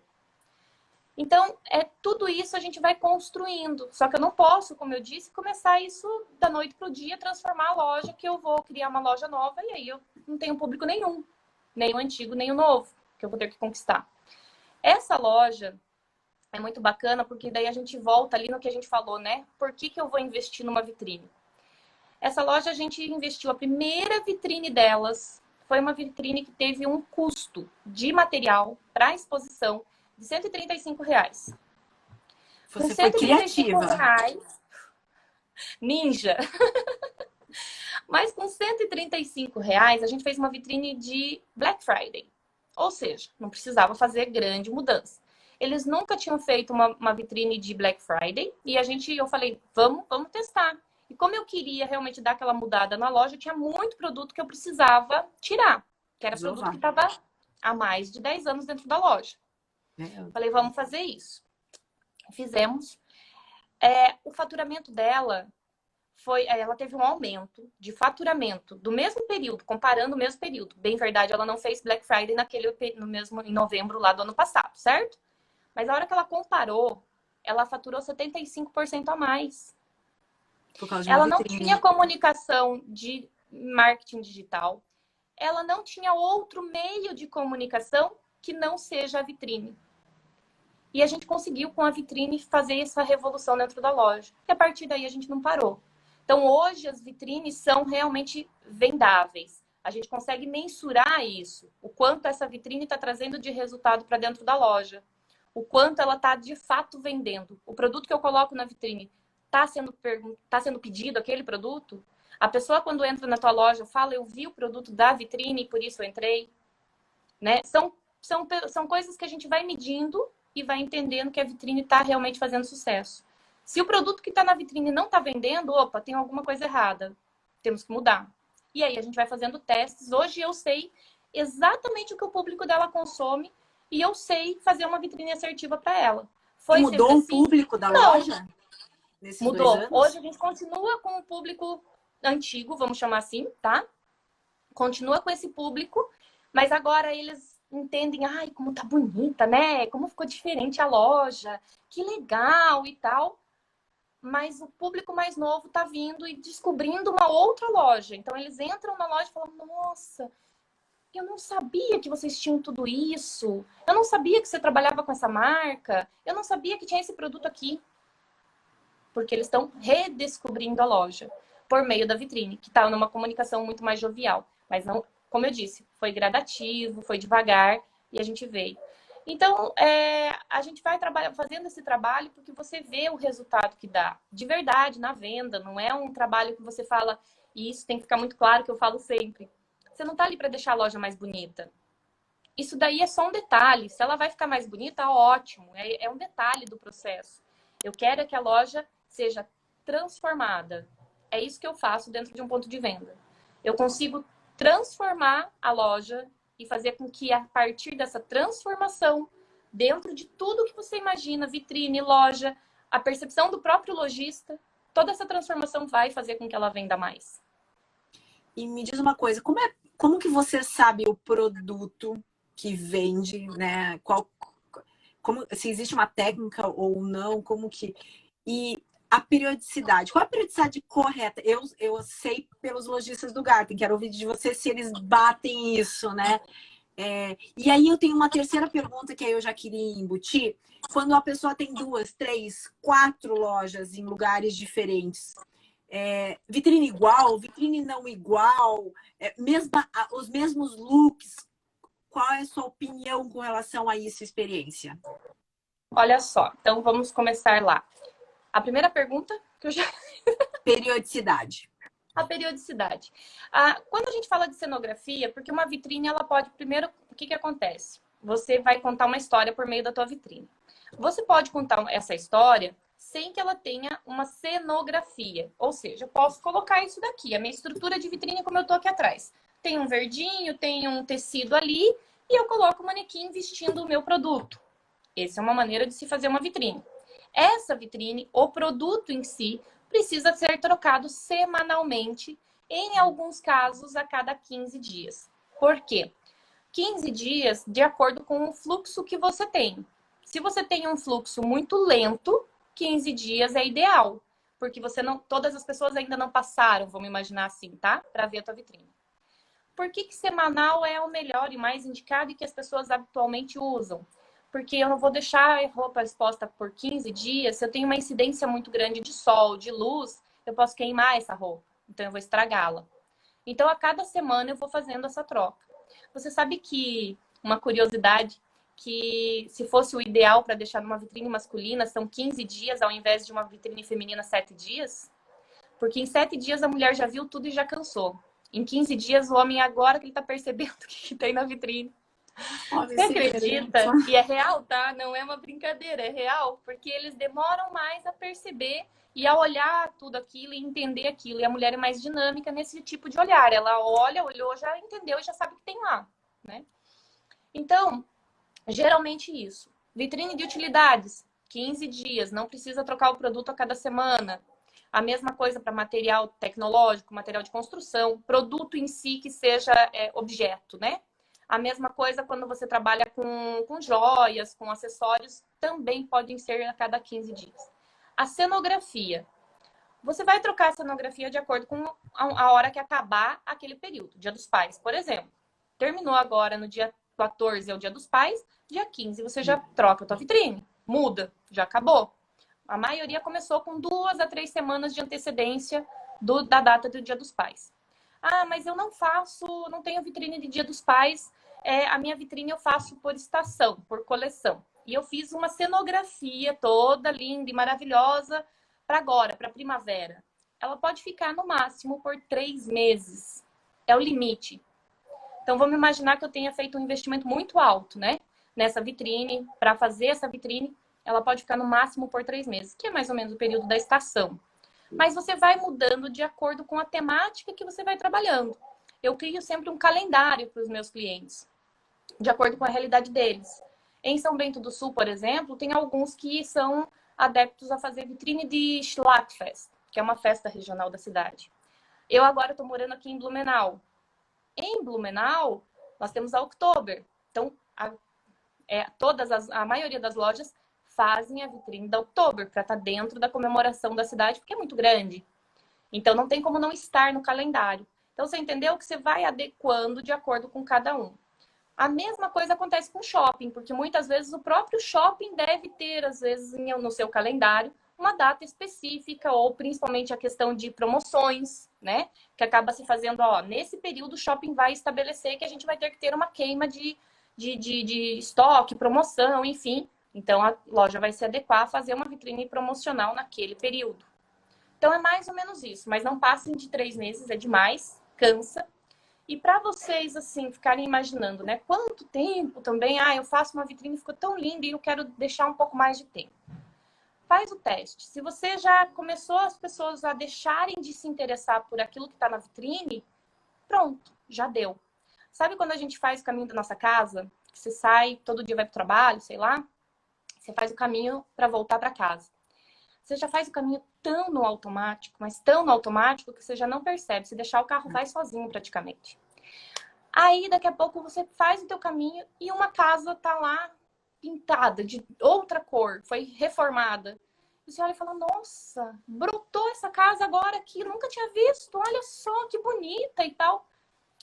Então, tudo isso a gente vai construindo. Só que eu não posso, como eu disse, começar isso da noite para o dia, transformar a loja, que eu vou criar uma loja nova e aí eu não tenho público nenhum. Nem o antigo, nem o novo, que eu vou ter que conquistar. Essa loja é muito bacana, porque daí a gente volta ali no que a gente falou, né? Por que eu vou investir numa vitrine? Essa loja a gente investiu, a primeira vitrine delas foi uma vitrine que teve um custo de material para exposição de R$ 135. Com Você foi 135 criativa. reais, ninja. Mas com R$ 135 a gente fez uma vitrine de Black Friday. Ou seja, não precisava fazer grande mudança. Eles nunca tinham feito uma vitrine de Black Friday e eu falei, vamos testar. E como eu queria realmente dar aquela mudada na loja, tinha muito produto que eu precisava tirar, que era produto que estava há mais de 10 anos dentro da loja. Falei, vamos fazer isso. Fizemos. O faturamento dela ela teve um aumento de faturamento do mesmo período, comparando o mesmo período. Bem verdade, ela não fez Black Friday em novembro lá do ano passado, certo? Mas a hora que ela comparou, ela faturou 75% a mais. Por causa de uma Ela não vitrine. tinha comunicação de marketing digital. Ela não tinha outro meio de comunicação que não seja a vitrine. E a gente conseguiu, com a vitrine, fazer essa revolução dentro da loja. E a partir daí a gente não parou. Então, hoje, as vitrines são realmente vendáveis. A gente consegue mensurar isso. O quanto essa vitrine está trazendo de resultado para dentro da loja. O quanto ela está, de fato, vendendo. O produto que eu coloco na vitrine está sendo pedido, aquele produto? A pessoa, quando entra na tua loja, fala, eu vi o produto da vitrine e por isso eu entrei. Né? São coisas que a gente vai medindo e vai entendendo que a vitrine está realmente fazendo sucesso. Se o produto que está na vitrine não está vendendo, opa, tem alguma coisa errada. Temos que mudar. E aí a gente vai fazendo testes. Hoje eu sei exatamente o que o público dela consome e eu sei fazer uma vitrine assertiva para ela. E mudou o público da loja? Nesses mudou. 2 anos? Hoje a gente continua com o público antigo, vamos chamar assim, tá? Continua com esse público, mas agora eles entendem, ai, como tá bonita, né? Como ficou diferente a loja, que legal e tal. Mas o público mais novo tá vindo e descobrindo uma outra loja. Então eles entram na loja e falam, nossa, eu não sabia que vocês tinham tudo isso. Eu não sabia que você trabalhava com essa marca. Eu não sabia que tinha esse produto aqui. Porque eles estão redescobrindo a loja por meio da vitrine, que está numa comunicação muito mais jovial. Mas não, como eu disse, foi gradativo, foi devagar e a gente veio. Então, a gente vai fazendo esse trabalho porque você vê o resultado que dá. De verdade, na venda, não é um trabalho que você fala, e isso tem que ficar muito claro que eu falo sempre. Você não está ali para deixar a loja mais bonita. Isso daí é só um detalhe. Se ela vai ficar mais bonita, ótimo. É um detalhe do processo. Eu quero que a loja seja transformada. É isso que eu faço dentro de um ponto de venda. Eu consigo transformar a loja e fazer com que, a partir dessa transformação, dentro de tudo que você imagina, vitrine, loja, a percepção do próprio lojista, toda essa transformação vai fazer com que ela venda mais. E me diz uma coisa, como que você sabe o produto que vende, né? Se existe uma técnica ou não, E a periodicidade. Qual é a periodicidade correta? Eu sei pelos lojistas do Garten, quero ouvir de você se eles batem isso, né? E aí eu tenho uma terceira pergunta que aí eu já queria embutir. Quando a pessoa tem 2, 3, 4 lojas em lugares diferentes, vitrine igual, vitrine não igual, os mesmos looks, qual é a sua opinião com relação a isso, experiência? Olha só, então vamos começar lá. A primeira pergunta que eu já... Periodicidade. A periodicidade. Quando a gente fala de cenografia, porque uma vitrine, ela pode... Primeiro, o que acontece? Você vai contar uma história por meio da tua vitrine. Você pode contar essa história sem que ela tenha uma cenografia. Ou seja, eu posso colocar isso daqui, a minha estrutura de vitrine como eu tô aqui atrás. tem um verdinho, tem um tecido ali, e eu coloco o manequim vestindo o meu produto. Essa é uma maneira de se fazer uma vitrine. Essa vitrine, o produto em si, precisa ser trocado semanalmente, em alguns casos a cada 15 dias. Por quê? 15 dias de acordo com o fluxo que você tem. Se você tem um fluxo muito lento, 15 dias é ideal, porque você não, todas as pessoas ainda não passaram, vamos imaginar assim, tá? Para ver a tua vitrine. Por que semanal é o melhor e mais indicado e que as pessoas habitualmente usam? Porque eu não vou deixar a roupa exposta por 15 dias. Se eu tenho uma incidência muito grande de sol, de luz, eu posso queimar essa roupa. Então, eu vou estragá-la. Então, a cada semana eu vou fazendo essa troca. Você sabe que, uma curiosidade, que se fosse o ideal para deixar numa vitrine masculina, são 15 dias ao invés de uma vitrine feminina 7 dias? Porque em 7 dias a mulher já viu tudo e já cansou. Em 15 dias, o homem, agora que ele tá percebendo o que tem na vitrine. Você acredita? E é real, tá? Não é uma brincadeira, é real. Porque eles demoram mais a perceber e a olhar tudo aquilo e entender aquilo. E a mulher é mais dinâmica nesse tipo de olhar. Ela olha, olhou, já entendeu e já sabe o que tem lá, né? Então, geralmente isso. Vitrine de utilidades, 15 dias. Não precisa trocar o produto a cada semana. A mesma coisa para material tecnológico, material de construção, produto em si que seja objeto, né? A mesma coisa quando você trabalha com joias, com acessórios, também podem ser a cada 15 dias. A cenografia. Você vai trocar a cenografia de acordo com a hora que acabar aquele período. Dia dos Pais, por exemplo. Terminou agora no dia 14 é o Dia dos Pais, dia 15 você já troca a tua vitrine. Muda, já acabou. A maioria começou com 2 a 3 semanas de antecedência da data do Dia dos Pais. Ah, mas eu não tenho vitrine de Dia dos Pais. A minha vitrine eu faço por estação, por coleção. E eu fiz uma cenografia toda linda e maravilhosa para agora, para primavera. Ela pode ficar no máximo por 3 meses. É o limite. Então vamos imaginar que eu tenha feito um investimento muito alto, né? Nessa vitrine, para fazer essa vitrine, ela pode ficar no máximo por 3 meses, que é mais ou menos o período da estação. Mas você vai mudando de acordo com a temática que você vai trabalhando. Eu crio sempre um calendário para os meus clientes, de acordo com a realidade deles. Em São Bento do Sul, por exemplo, tem alguns que são adeptos a fazer vitrine de Schlachtfest, que é uma festa regional da cidade. Eu agora estou morando aqui em Blumenau. Em Blumenau, nós temos a Oktober. Então, a maioria das lojas fazem a vitrine da Oktober para estar dentro da comemoração da cidade, porque é muito grande. Então, não tem como não estar no calendário. Então, você entendeu que você vai adequando de acordo com cada um. A mesma coisa acontece com shopping, porque muitas vezes o próprio shopping deve ter, às vezes, no seu calendário, uma data específica, ou principalmente a questão de promoções, né? Que acaba se fazendo, nesse período o shopping vai estabelecer que a gente vai ter que ter uma queima de estoque, promoção, enfim. Então, a loja vai se adequar a fazer uma vitrine promocional naquele período. Então, é mais ou menos isso. Mas não passem de 3 meses, é demais, cansa. E para vocês, assim, ficarem imaginando, né? Quanto tempo também, eu faço uma vitrine, ficou tão linda e eu quero deixar um pouco mais de tempo. Faz o teste. Se você já começou as pessoas a deixarem de se interessar por aquilo que está na vitrine, pronto, já deu. Sabe quando a gente faz o caminho da nossa casa? Que você sai, todo dia vai para o trabalho, sei lá? Você faz o caminho para voltar para casa. Você já faz o caminho tão no automático, mas tão no automático que você já não percebe. Se deixar o carro vai sozinho praticamente. Aí daqui a pouco você faz o teu caminho e uma casa tá lá pintada de outra cor, foi reformada. E você olha e fala, nossa, brotou essa casa agora aqui, nunca tinha visto, olha só que bonita e tal.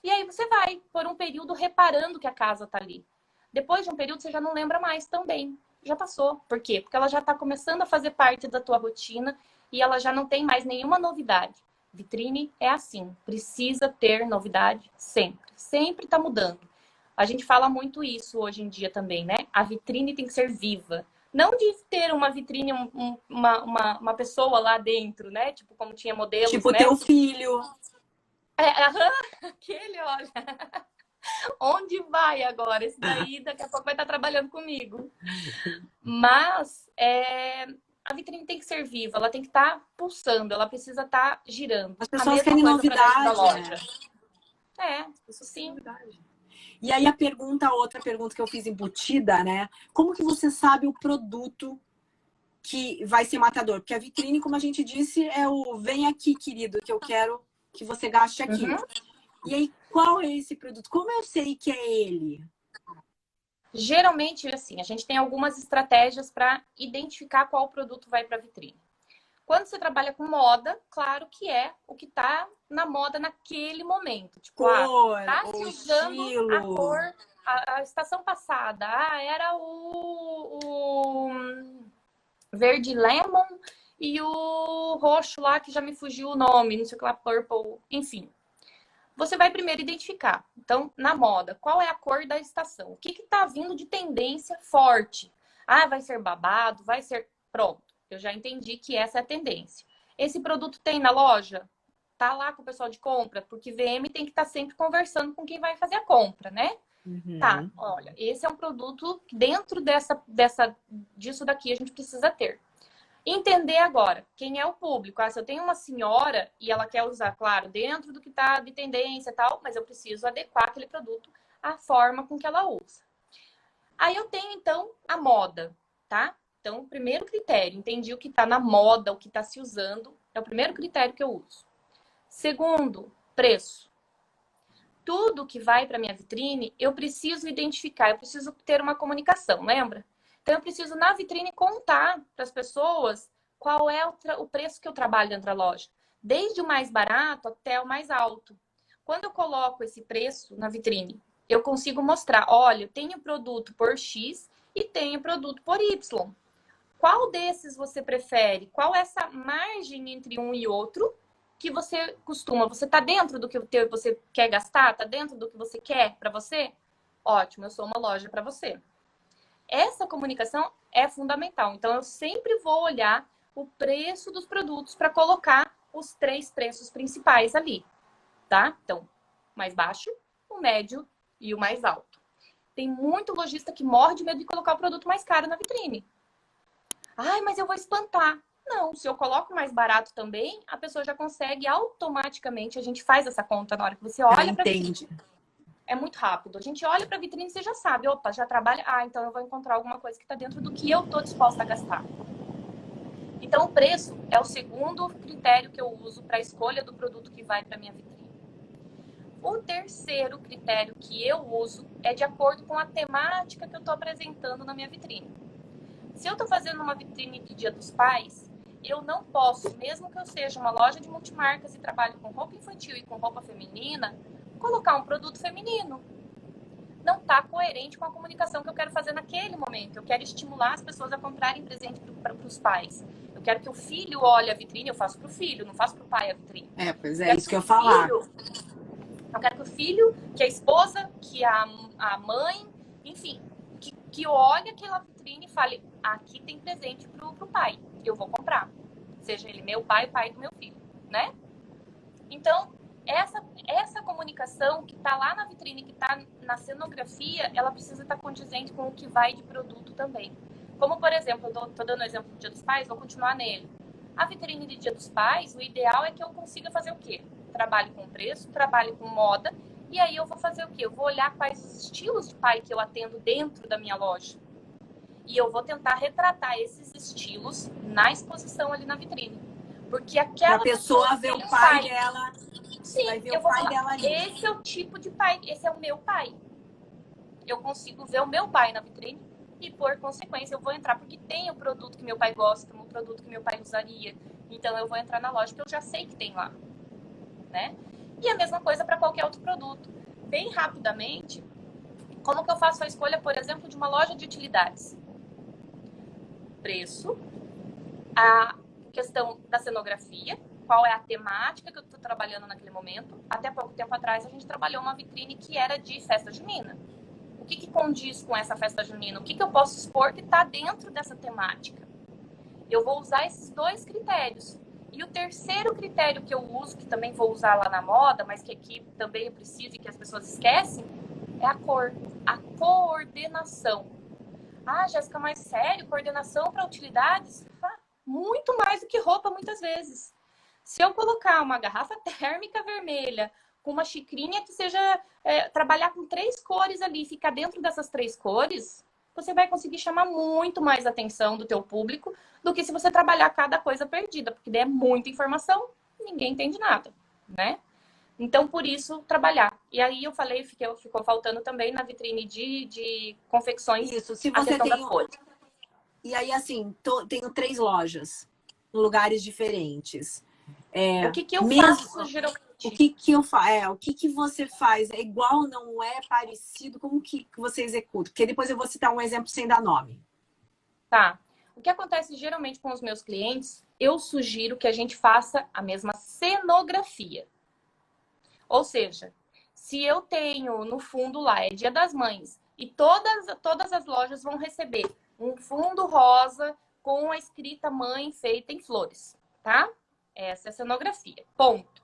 E aí você vai por um período reparando que a casa tá ali. Depois de um período você já não lembra mais também. Já passou. Por quê? Porque ela já está começando a fazer parte da tua rotina e ela já não tem mais nenhuma novidade. Vitrine é assim, precisa ter novidade sempre. Sempre está mudando. A gente fala muito isso hoje em dia também, né? A vitrine tem que ser viva. Não de ter uma vitrine, uma pessoa lá dentro, né? Tipo, como tinha modelos, tipo, né? Teu filho. Aquele, olha... Onde vai agora? Esse daí daqui a pouco vai estar trabalhando comigo. Mas a vitrine tem que ser viva, ela tem que estar pulsando, ela precisa estar girando. As pessoas querem novidade, né? Isso Sim. verdade. E aí outra pergunta que eu fiz embutida, né? Como que você sabe o produto que vai ser matador? Porque a vitrine, como a gente disse, é o vem aqui, querido, que eu quero que você gaste aqui. Uhum. E aí, qual é esse produto? Como eu sei que é ele? Geralmente, assim, a gente tem algumas estratégias para identificar qual produto vai para a vitrine. Quando você trabalha com moda, claro que é o que está na moda naquele momento. Tipo, Cor tá se ou usando a estilo? cor, a estação passada. Era o verde lemon e o roxo lá, que já me fugiu o nome, não sei o que lá, purple, enfim. Você vai primeiro identificar. Então, na moda, qual é a cor da estação? O que está vindo de tendência forte? Vai ser babado, vai ser... Pronto, eu já entendi que essa é a tendência. Esse produto tem na loja? Tá lá com o pessoal de compra? Porque VM tem que estar sempre conversando com quem vai fazer a compra, né? Tá, olha, esse é um produto que dentro disso daqui a gente precisa ter. Entender agora quem é o público. Se eu tenho uma senhora e ela quer usar, claro, dentro do que está de tendência e tal, mas eu preciso adequar aquele produto à forma com que ela usa. Aí eu tenho, então, a moda, tá? Então, o primeiro critério, entendi o que está na moda, o que está se usando, é o primeiro critério que eu uso. Segundo, preço. Tudo que vai para minha vitrine, eu preciso identificar, eu preciso ter uma comunicação, lembra? Então, eu preciso, na vitrine, contar para as pessoas qual é o preço que eu trabalho dentro da loja. Desde o mais barato até o mais alto. Quando eu coloco esse preço na vitrine, eu consigo mostrar, olha, eu tenho produto por X e tenho produto por Y. Qual desses você prefere? Qual é essa margem entre um e outro que você costuma? Você está dentro do que você quer gastar? Está dentro do que você quer para você? Ótimo, eu sou uma loja para você. Essa comunicação é fundamental. Então, eu sempre vou olhar o preço dos produtos para colocar os 3 preços principais ali, tá? Então, mais baixo, o médio e o mais alto. Tem muito lojista que morre de medo de colocar o produto mais caro na vitrine. Mas eu vou espantar. Não, se eu coloco mais barato também, a pessoa já consegue automaticamente, a gente faz essa conta na hora que você olha para a vitrine. É muito rápido. A gente olha para a vitrine e você já sabe, opa, já trabalha, então eu vou encontrar alguma coisa que está dentro do que eu estou disposta a gastar. Então, o preço é o segundo critério que eu uso para a escolha do produto que vai para minha vitrine. O terceiro critério que eu uso é de acordo com a temática que eu estou apresentando na minha vitrine. Se eu estou fazendo uma vitrine de Dia dos Pais, eu não posso, mesmo que eu seja uma loja de multimarcas e trabalhe com roupa infantil e com roupa feminina, colocar um produto feminino. Não está coerente com a comunicação que eu quero fazer naquele momento. Eu quero estimular as pessoas a comprarem presente para os pais. Eu quero que o filho olhe a vitrine, eu faço para o filho, não faço para o pai a vitrine. Pois é, isso que eu ia falar. Eu quero que o filho, que a esposa, que a mãe, enfim, que olhe aquela vitrine e fale, aqui tem presente pro pai, eu vou comprar. Seja ele meu pai, pai do meu filho, né? Então, essa comunicação que está lá na vitrine, que está na cenografia, ela precisa estar condizente com o que vai de produto também. Como, por exemplo, eu estou dando o exemplo do Dia dos Pais, vou continuar nele. A vitrine de Dia dos Pais, o ideal é que eu consiga fazer o quê? Trabalhe com preço, trabalhe com moda, e aí eu vou fazer o quê? Eu vou olhar quais os estilos de pai que eu atendo dentro da minha loja. E eu vou tentar retratar esses estilos na exposição ali na vitrine. Porque aquela pessoa ver o pai dela. Sim, vai ver eu o vou pai falar, dela ali. esse é o tipo de pai, esse é o meu pai. Eu consigo ver o meu pai na vitrine e, por consequência, eu vou entrar porque tem o produto que meu pai gosta, o produto que meu pai usaria. Então, eu vou entrar na loja que eu já sei que tem lá, né? E a mesma coisa para qualquer outro produto. Bem rapidamente, como que eu faço a escolha, por exemplo, de uma loja de utilidades? Preço, a questão da cenografia, qual é a temática que eu estou trabalhando naquele momento. Até pouco tempo atrás, a gente trabalhou uma vitrine que era de festa junina. O que condiz com essa festa junina? O que eu posso expor que está dentro dessa temática? Eu vou usar esses 2 critérios. E o terceiro critério que eu uso, que também vou usar lá na moda, mas que aqui também eu preciso e que as pessoas esquecem, é a cor, a coordenação. Jéssica, mas sério? Coordenação para utilidades? Muito mais do que roupa, muitas vezes. Se eu colocar uma garrafa térmica vermelha com uma xicrinha que seja trabalhar com 3 cores ali, ficar dentro dessas 3 cores, você vai conseguir chamar muito mais atenção do teu público do que se você trabalhar cada coisa perdida, porque daí é muita informação, ninguém entende nada, né? Então, por isso, trabalhar. E aí eu falei, ficou faltando também na vitrine de confecções Isso, se a você questão tem... das cores. E aí, assim, tenho 3 lojas em lugares diferentes. O que eu Mesmo... faço geralmente? O que eu faço? O que você faz? É igual, não é parecido? Como que você executa? Porque depois eu vou citar um exemplo sem dar nome. Tá. O que acontece geralmente com os meus clientes, eu sugiro que a gente faça a mesma cenografia. Ou seja, se eu tenho no fundo lá, é Dia das Mães, e todas as lojas vão receber um fundo rosa com a escrita mãe feita em flores, tá? Essa é a cenografia. Ponto.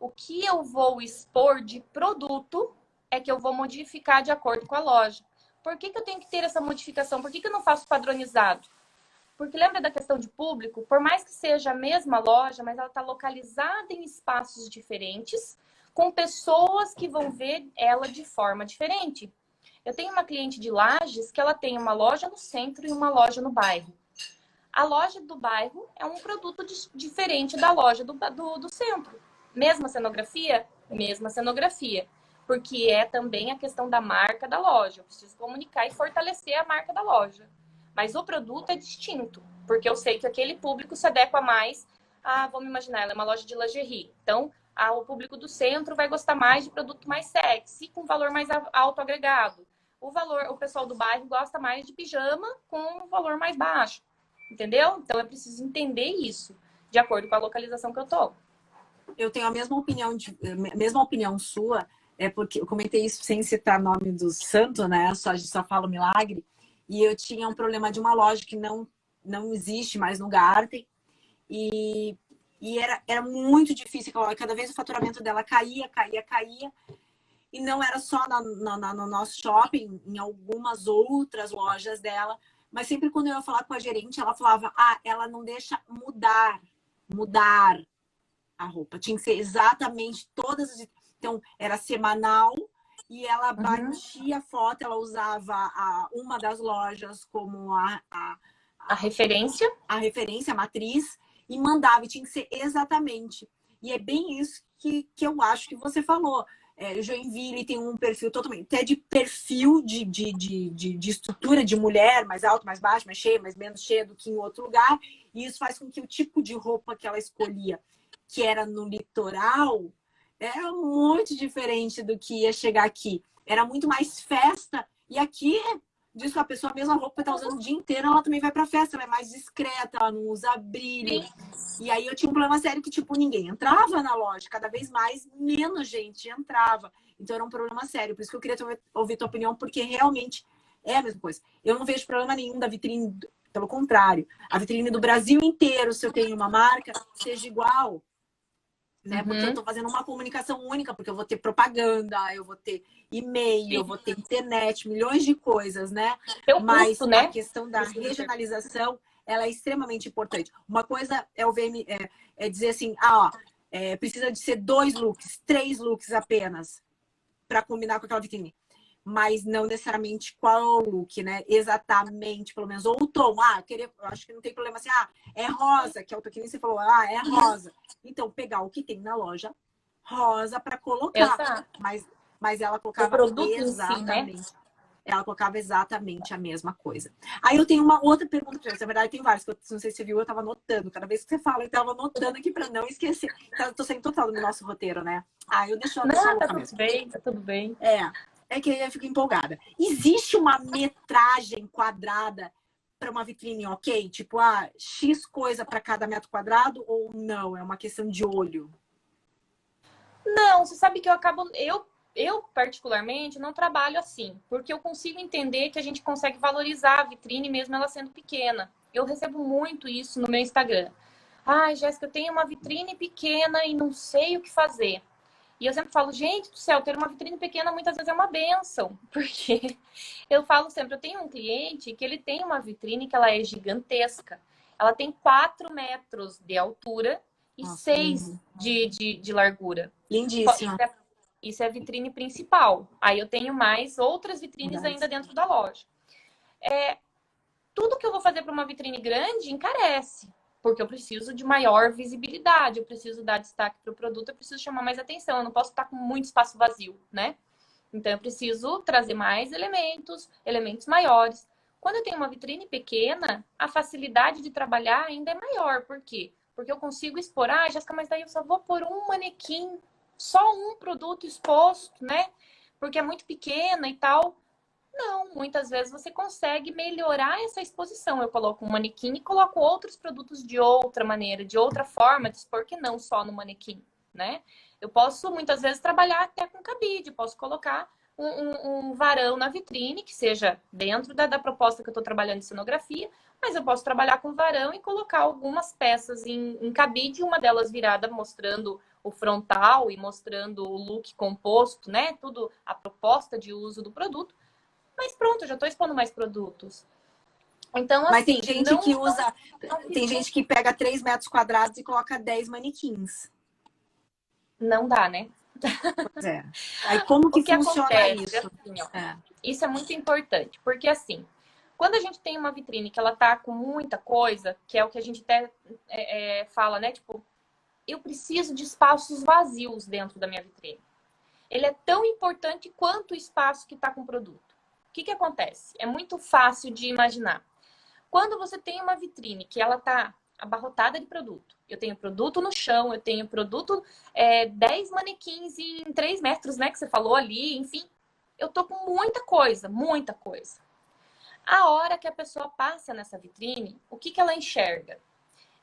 O que eu vou expor de produto é que eu vou modificar de acordo com a loja. Por que eu tenho que ter essa modificação? Por que eu não faço padronizado? Porque lembra da questão de público? Por mais que seja a mesma loja, mas ela está localizada em espaços diferentes, com pessoas que vão ver ela de forma diferente. Eu tenho uma cliente de Lages que ela tem uma loja no centro e uma loja no bairro. A loja do bairro é um produto diferente da loja do centro. Mesma cenografia? Mesma cenografia. Porque é também a questão da marca da loja. Eu preciso comunicar e fortalecer a marca da loja. Mas o produto é distinto. Porque eu sei que aquele público se adequa mais a, vamos imaginar, ela é uma loja de lingerie. Então, o público do centro vai gostar mais de produto mais sexy, com valor mais alto agregado. O pessoal do bairro gosta mais de pijama com um valor mais baixo. Entendeu? Então, eu preciso entender isso, de acordo com a localização que eu tô. Eu tenho a mesma opinião sua, porque eu comentei isso sem citar nome do santo, né? A gente só fala o milagre. E eu tinha um problema de uma loja que não existe mais no Garten. E era muito difícil. Cada vez o faturamento dela caía. E não era só no nosso shopping, em algumas outras lojas dela. Mas sempre quando eu ia falar com a gerente, ela falava, ela não deixa mudar a roupa. Tinha que ser exatamente todas as... Então, era semanal e ela batia a foto, ela usava uma das lojas como a referência, a matriz, e mandava, e tinha que ser exatamente. E é bem isso que eu acho que você falou. Joinville tem um perfil totalmente, até de perfil de estrutura de mulher, mais alto, mais baixo, mais cheia, mais menos cheia do que em outro lugar. E isso faz com que o tipo de roupa que ela escolhia, que era no litoral, era muito diferente do que ia chegar aqui. Era muito mais festa. E aqui, diz que a pessoa, a mesma roupa está usando o dia inteiro, ela também vai pra festa, ela é mais discreta, ela não usa brilho. Sim. E aí eu tinha um problema sério que, tipo, ninguém entrava na loja. Cada vez mais, menos gente entrava. Então era um problema sério. Por isso que eu queria ouvir tua opinião, porque realmente é a mesma coisa. Eu não vejo problema nenhum da vitrine, pelo contrário. A vitrine do Brasil inteiro, se eu tenho uma marca, seja igual. Né? Porque eu estou fazendo uma comunicação única, porque eu vou ter propaganda, eu vou ter e-mail, eu vou ter internet, milhões de coisas, né? Mas custo, né? A questão da regionalização, ela é extremamente importante. Uma coisa é o VM, dizer assim, precisa de ser 2 looks, 3 looks apenas para combinar com aquela vitrine. Mas não necessariamente qual é o look, né? Exatamente, pelo menos. Ou o tom. Eu acho que não tem problema assim, é rosa, que é o que você falou, é rosa. Então, pegar o que tem na loja rosa para colocar. Mas ela colocava exatamente. Si, né? Ela colocava exatamente a mesma coisa. Aí eu tenho uma outra pergunta para você. Na verdade, tem várias, que não sei se você viu, eu estava anotando. Cada vez que você fala, eu estava anotando aqui para não esquecer. Então, eu tô saindo total do nosso roteiro, né? Eu deixo ela não, tá tudo bem, tá tudo bem. É que eu fico empolgada. Existe uma metragem quadrada para uma vitrine, ok? Tipo, X coisa para cada metro quadrado ou não? É uma questão de olho? Não, você sabe que eu particularmente não trabalho assim, porque eu consigo entender que a gente consegue valorizar a vitrine mesmo ela sendo pequena. Eu recebo muito isso no meu Instagram. Jéssica, eu tenho uma vitrine pequena e não sei o que fazer. E eu sempre falo, gente do céu, ter uma vitrine pequena muitas vezes é uma bênção. Porque eu falo sempre, eu tenho um cliente que ele tem uma vitrine que ela é gigantesca. Ela tem 4 metros de altura e 6 de largura. Lindíssima. Isso é a vitrine principal. Aí eu tenho mais outras vitrines ainda dentro da loja. Tudo que eu vou fazer para uma vitrine grande encarece, porque eu preciso de maior visibilidade, eu preciso dar destaque para o produto, eu preciso chamar mais atenção, eu não posso estar com muito espaço vazio, né? Então eu preciso trazer mais elementos, elementos maiores. Quando eu tenho uma vitrine pequena, a facilidade de trabalhar ainda é maior. Por quê? Porque eu consigo expor, Jéssica, mas daí eu só vou pôr um manequim, só um produto exposto, né? Porque é muito pequena e tal. Não, muitas vezes você consegue melhorar essa exposição. Eu coloco um manequim e coloco outros produtos de outra maneira, de outra forma de expor, que não só no manequim, né? Eu posso, muitas vezes, trabalhar até com cabide. Posso colocar um varão na vitrine, que seja dentro da proposta que eu estou trabalhando de cenografia, mas eu posso trabalhar com varão e colocar algumas peças em cabide, uma delas virada mostrando o frontal e mostrando o look composto, né? Tudo a proposta de uso do produto. Mas pronto, eu já estou expondo mais produtos. Então, Mas assim, tem gente que usa. Tem gente que pega 3 metros quadrados e coloca 10 manequins. Não dá, né? Pois é. Aí como que funciona acontece, isso? Assim, ó, isso é muito importante, porque assim, quando a gente tem uma vitrine que ela tá com muita coisa, que é o que a gente até fala, né? Tipo, eu preciso de espaços vazios dentro da minha vitrine. Ele é tão importante quanto o espaço que está com o produto. O que acontece? É muito fácil de imaginar. Quando você tem uma vitrine que ela está abarrotada de produto, eu tenho produto no chão, eu tenho produto 10 manequins em 3 metros, né, que você falou ali, enfim, eu tô com muita coisa, muita coisa. A hora que a pessoa passa nessa vitrine, o que ela enxerga?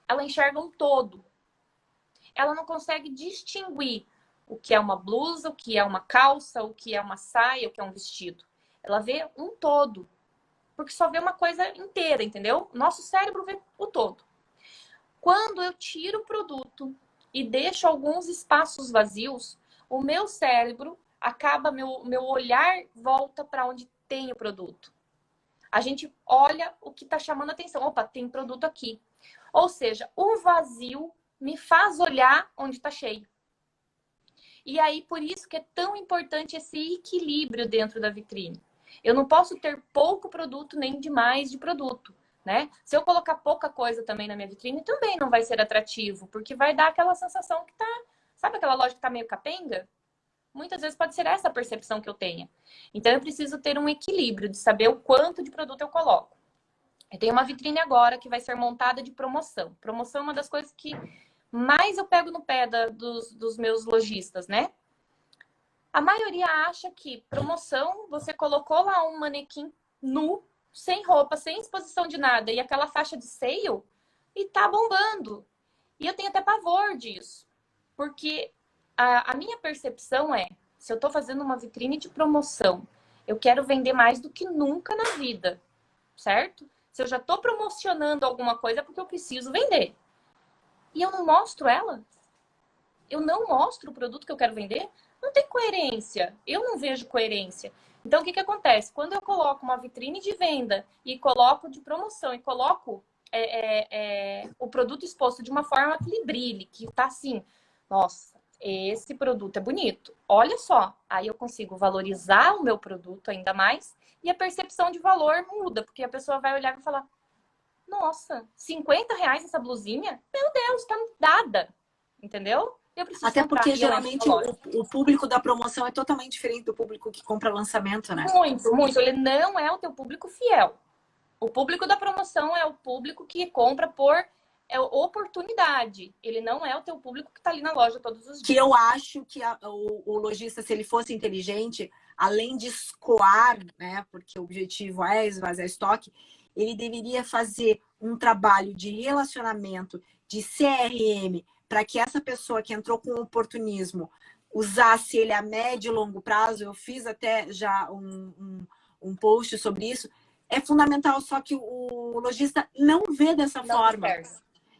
Ela enxerga um todo. Ela não consegue distinguir o que é uma blusa, o que é uma calça, o que é uma saia, o que é um vestido. Ela vê um todo. Porque só vê uma coisa inteira, entendeu? Nosso cérebro vê o todo. Quando eu tiro o produto e deixo alguns espaços vazios, o meu cérebro acaba, meu olhar volta para onde tem o produto. A gente olha o que está chamando a atenção. Opa, tem produto aqui. Ou seja, o vazio me faz olhar onde está cheio. E aí, por isso que é tão importante esse equilíbrio dentro da vitrine. Eu não posso ter pouco produto nem demais de produto, né? Se eu colocar pouca coisa também na minha vitrine, também não vai ser atrativo, porque vai dar aquela sensação que tá... Sabe aquela loja que tá meio capenga? Muitas vezes pode ser essa a percepção que eu tenha. Então, eu preciso ter um equilíbrio de saber o quanto de produto eu coloco. Eu tenho uma vitrine agora que vai ser montada de promoção. Promoção é uma das coisas que mais eu pego no pé dos meus lojistas, né? A maioria acha que promoção, você colocou lá um manequim nu, sem roupa, sem exposição de nada, e aquela faixa de seio, e tá bombando. E eu tenho até pavor disso. Porque a minha percepção é, se eu tô fazendo uma vitrine de promoção, eu quero vender mais do que nunca na vida, certo? Se eu já tô promocionando alguma coisa, é porque eu preciso vender. E eu não mostro ela. Eu não mostro o produto que eu quero vender. Não tem coerência. Eu não vejo coerência. Então, o que acontece? Quando eu coloco uma vitrine de venda e coloco de promoção e coloco o produto exposto de uma forma que ele brilhe, que tá assim, nossa, esse produto é bonito. Olha só, aí eu consigo valorizar o meu produto ainda mais e a percepção de valor muda, porque a pessoa vai olhar e vai falar, nossa, R$ 50 essa blusinha? Meu Deus, tá dada. Entendeu? Eu preciso Até comprar. porque geralmente o público da promoção é totalmente diferente do público que compra lançamento, né? Muito, muito. Ele não é o teu público fiel. O público da promoção é o público que compra por oportunidade. Ele não é o teu público que tá ali na loja todos os dias. Que eu acho que o lojista, se ele fosse inteligente, além de escoar, né? Porque o objetivo é esvaziar estoque, ele deveria fazer um trabalho de relacionamento, de CRM, para que essa pessoa que entrou com oportunismo usasse ele a médio e longo prazo. Eu fiz até já um post sobre isso. É fundamental, só que o lojista não vê dessa forma.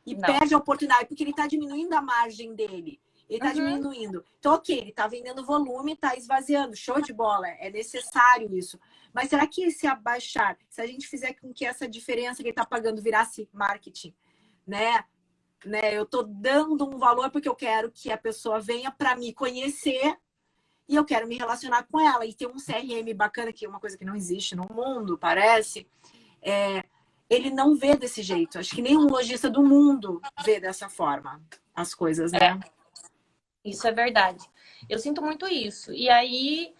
E perde a oportunidade, porque ele está diminuindo a margem dele. Ele está diminuindo. Então, ok, ele está vendendo volume, está esvaziando. Show de bola, é necessário isso. Mas será que se abaixar, se a gente fizer com que essa diferença que ele está pagando virasse marketing, né? Eu estou dando um valor porque eu quero que a pessoa venha para me conhecer e eu quero me relacionar com ela. E ter um CRM bacana, que é uma coisa que não existe no mundo, parece, ele não vê desse jeito. Acho que nenhum lojista do mundo vê dessa forma as coisas, né? Isso é verdade. Eu sinto muito isso. E aí,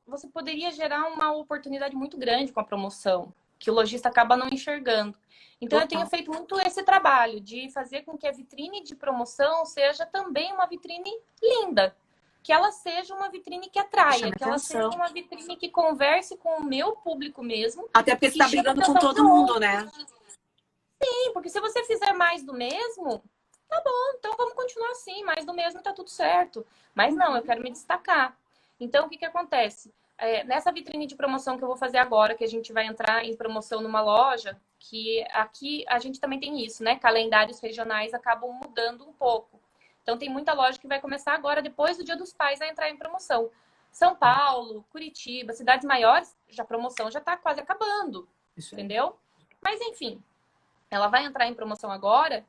você poderia gerar uma oportunidade muito grande com a promoção, que o lojista acaba não enxergando. Então, eu tenho feito muito esse trabalho de fazer com que a vitrine de promoção seja também uma vitrine linda. Que ela seja uma vitrine que atraia, que ela seja uma vitrine que converse com o meu público mesmo. Até porque você está brigando com todo mundo, né? Sim, porque se você fizer mais do mesmo, tá bom, então vamos continuar assim, mais do mesmo tá tudo certo. Mas não, eu quero me destacar. Então, o que acontece? Nessa vitrine de promoção que eu vou fazer agora, que a gente vai entrar em promoção numa loja, que aqui a gente também tem isso, né? Calendários regionais acabam mudando um pouco. Então, tem muita loja que vai começar agora, depois do Dia dos Pais, a entrar em promoção. São Paulo, Curitiba, cidades maiores, já a promoção já tá quase acabando, entendeu? Mas, enfim, ela vai entrar em promoção agora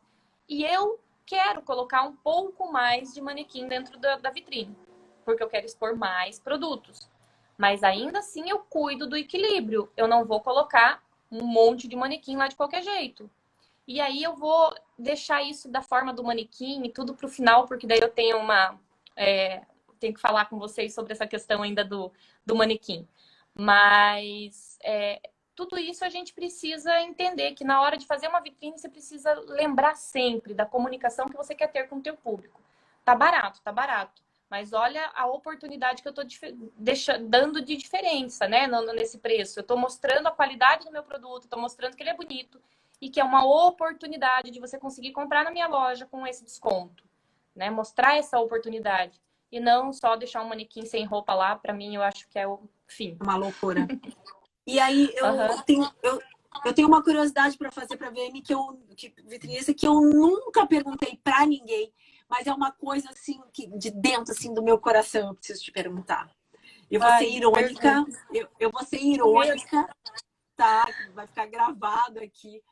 e eu quero colocar um pouco mais de manequim dentro da vitrine, porque eu quero expor mais produtos. Mas ainda assim eu cuido do equilíbrio. Eu não vou colocar um monte de manequim lá de qualquer jeito. E aí eu vou deixar isso da forma do manequim e tudo para o final, porque daí eu tenho tenho que falar com vocês sobre essa questão ainda do manequim. Mas tudo isso a gente precisa entender que na hora de fazer uma vitrine você precisa lembrar sempre da comunicação que você quer ter com o teu público. Tá barato, tá barato. Mas olha a oportunidade que eu estou dando de diferença, né, nesse preço. Eu estou mostrando a qualidade do meu produto, estou mostrando que ele é bonito e que é uma oportunidade de você conseguir comprar na minha loja com esse desconto, né? Mostrar essa oportunidade e não só deixar um manequim sem roupa lá. Para mim, eu acho que é o fim. Uma loucura. E aí eu tenho uma curiosidade para fazer para a VM que vitrinista que eu nunca perguntei para ninguém, mas é uma coisa assim que de dentro assim do meu coração eu preciso te perguntar. Eu vou ser irônica, eu vou ser irônica, tá? Vai ficar gravado aqui.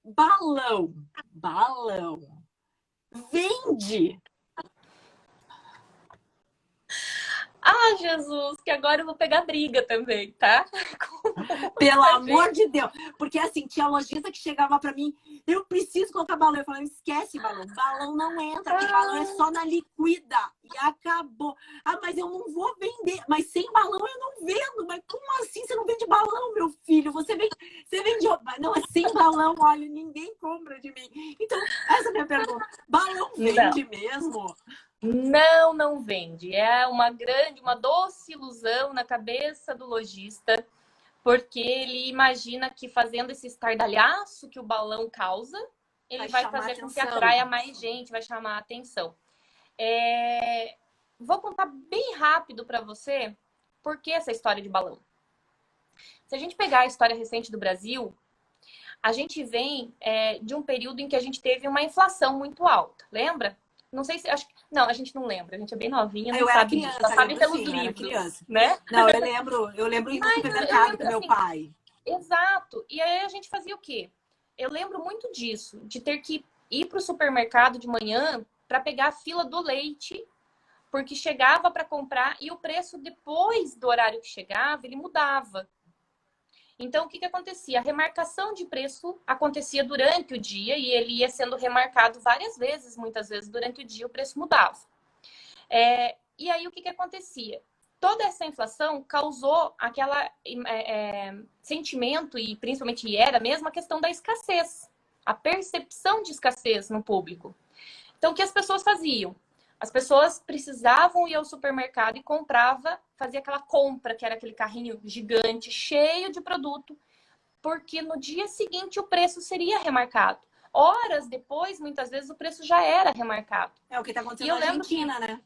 Balão vende. Ah, Jesus, que agora eu vou pegar briga também, tá? Pelo amor de Deus. Porque assim, tinha lojista que chegava pra mim, eu preciso colocar balão. Eu falava, esquece balão. Balão não entra, porque balão é só na liquida. E acabou. Ah, mas eu não vou vender. Mas sem balão eu não vendo. Mas como assim você não vende balão, meu filho? Você vende não, é sem balão, olha, ninguém compra de mim. Então, essa é a minha pergunta. Balão vende mesmo? Não, não vende. É uma doce ilusão na cabeça do lojista, porque ele imagina que fazendo esse estardalhaço que o balão causa, ele vai fazer com que atraia mais gente, vai chamar a atenção. Vou contar bem rápido para você por que essa história de balão. Se a gente pegar a história recente do Brasil, a gente vem de um período em que a gente teve uma inflação muito alta, lembra? Não sei se... Não, a gente não lembra. A gente é bem novinha, não sabe disso. Só sabe pelos livros, né? Não, eu lembro ir no supermercado com meu pai. Exato. E aí a gente fazia o quê? Eu lembro muito disso, de ter que ir para o supermercado de manhã para pegar a fila do leite, porque chegava para comprar e o preço depois do horário que chegava, ele mudava. Então, o que acontecia? A remarcação de preço acontecia durante o dia e ele ia sendo remarcado várias vezes, muitas vezes durante o dia o preço mudava. E aí, o que acontecia? Toda essa inflação causou aquela sentimento, e principalmente era mesmo a questão da escassez, a percepção de escassez no público. Então, o que as pessoas faziam? As pessoas precisavam ir ao supermercado e fazia aquela compra, que era aquele carrinho gigante, cheio de produto, porque no dia seguinte o preço seria remarcado. Horas depois, muitas vezes, o preço já era remarcado. É o que está acontecendo na Argentina, né?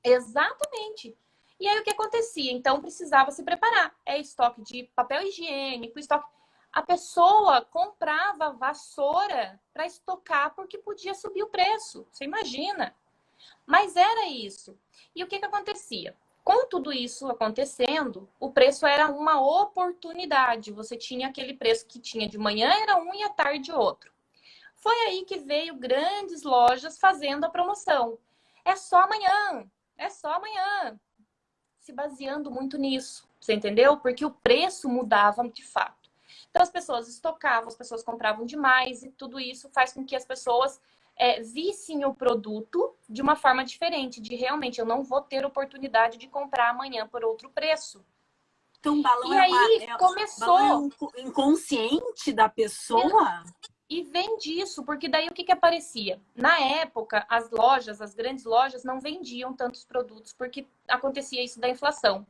Exatamente. E aí o que acontecia? Então precisava se preparar. Estoque de papel higiênico, estoque. A pessoa comprava vassoura para estocar porque podia subir o preço. Você imagina? Mas era isso. E o que acontecia? Com tudo isso acontecendo, o preço era uma oportunidade. Você tinha aquele preço que tinha de manhã era um e à tarde outro. Foi aí que veio grandes lojas fazendo a promoção. É só amanhã, é só amanhã. Se baseando muito nisso, você entendeu? Porque o preço mudava de fato. Então as pessoas estocavam, as pessoas compravam demais e tudo isso faz com que as pessoas vissem o produto de uma forma diferente, de realmente eu não vou ter oportunidade de comprar amanhã por outro preço. Então, balão E aí balão é começou inconsciente da pessoa? e vem disso, porque daí o que aparecia? Na época, as lojas, as grandes lojas, não vendiam tantos produtos, porque acontecia isso da inflação.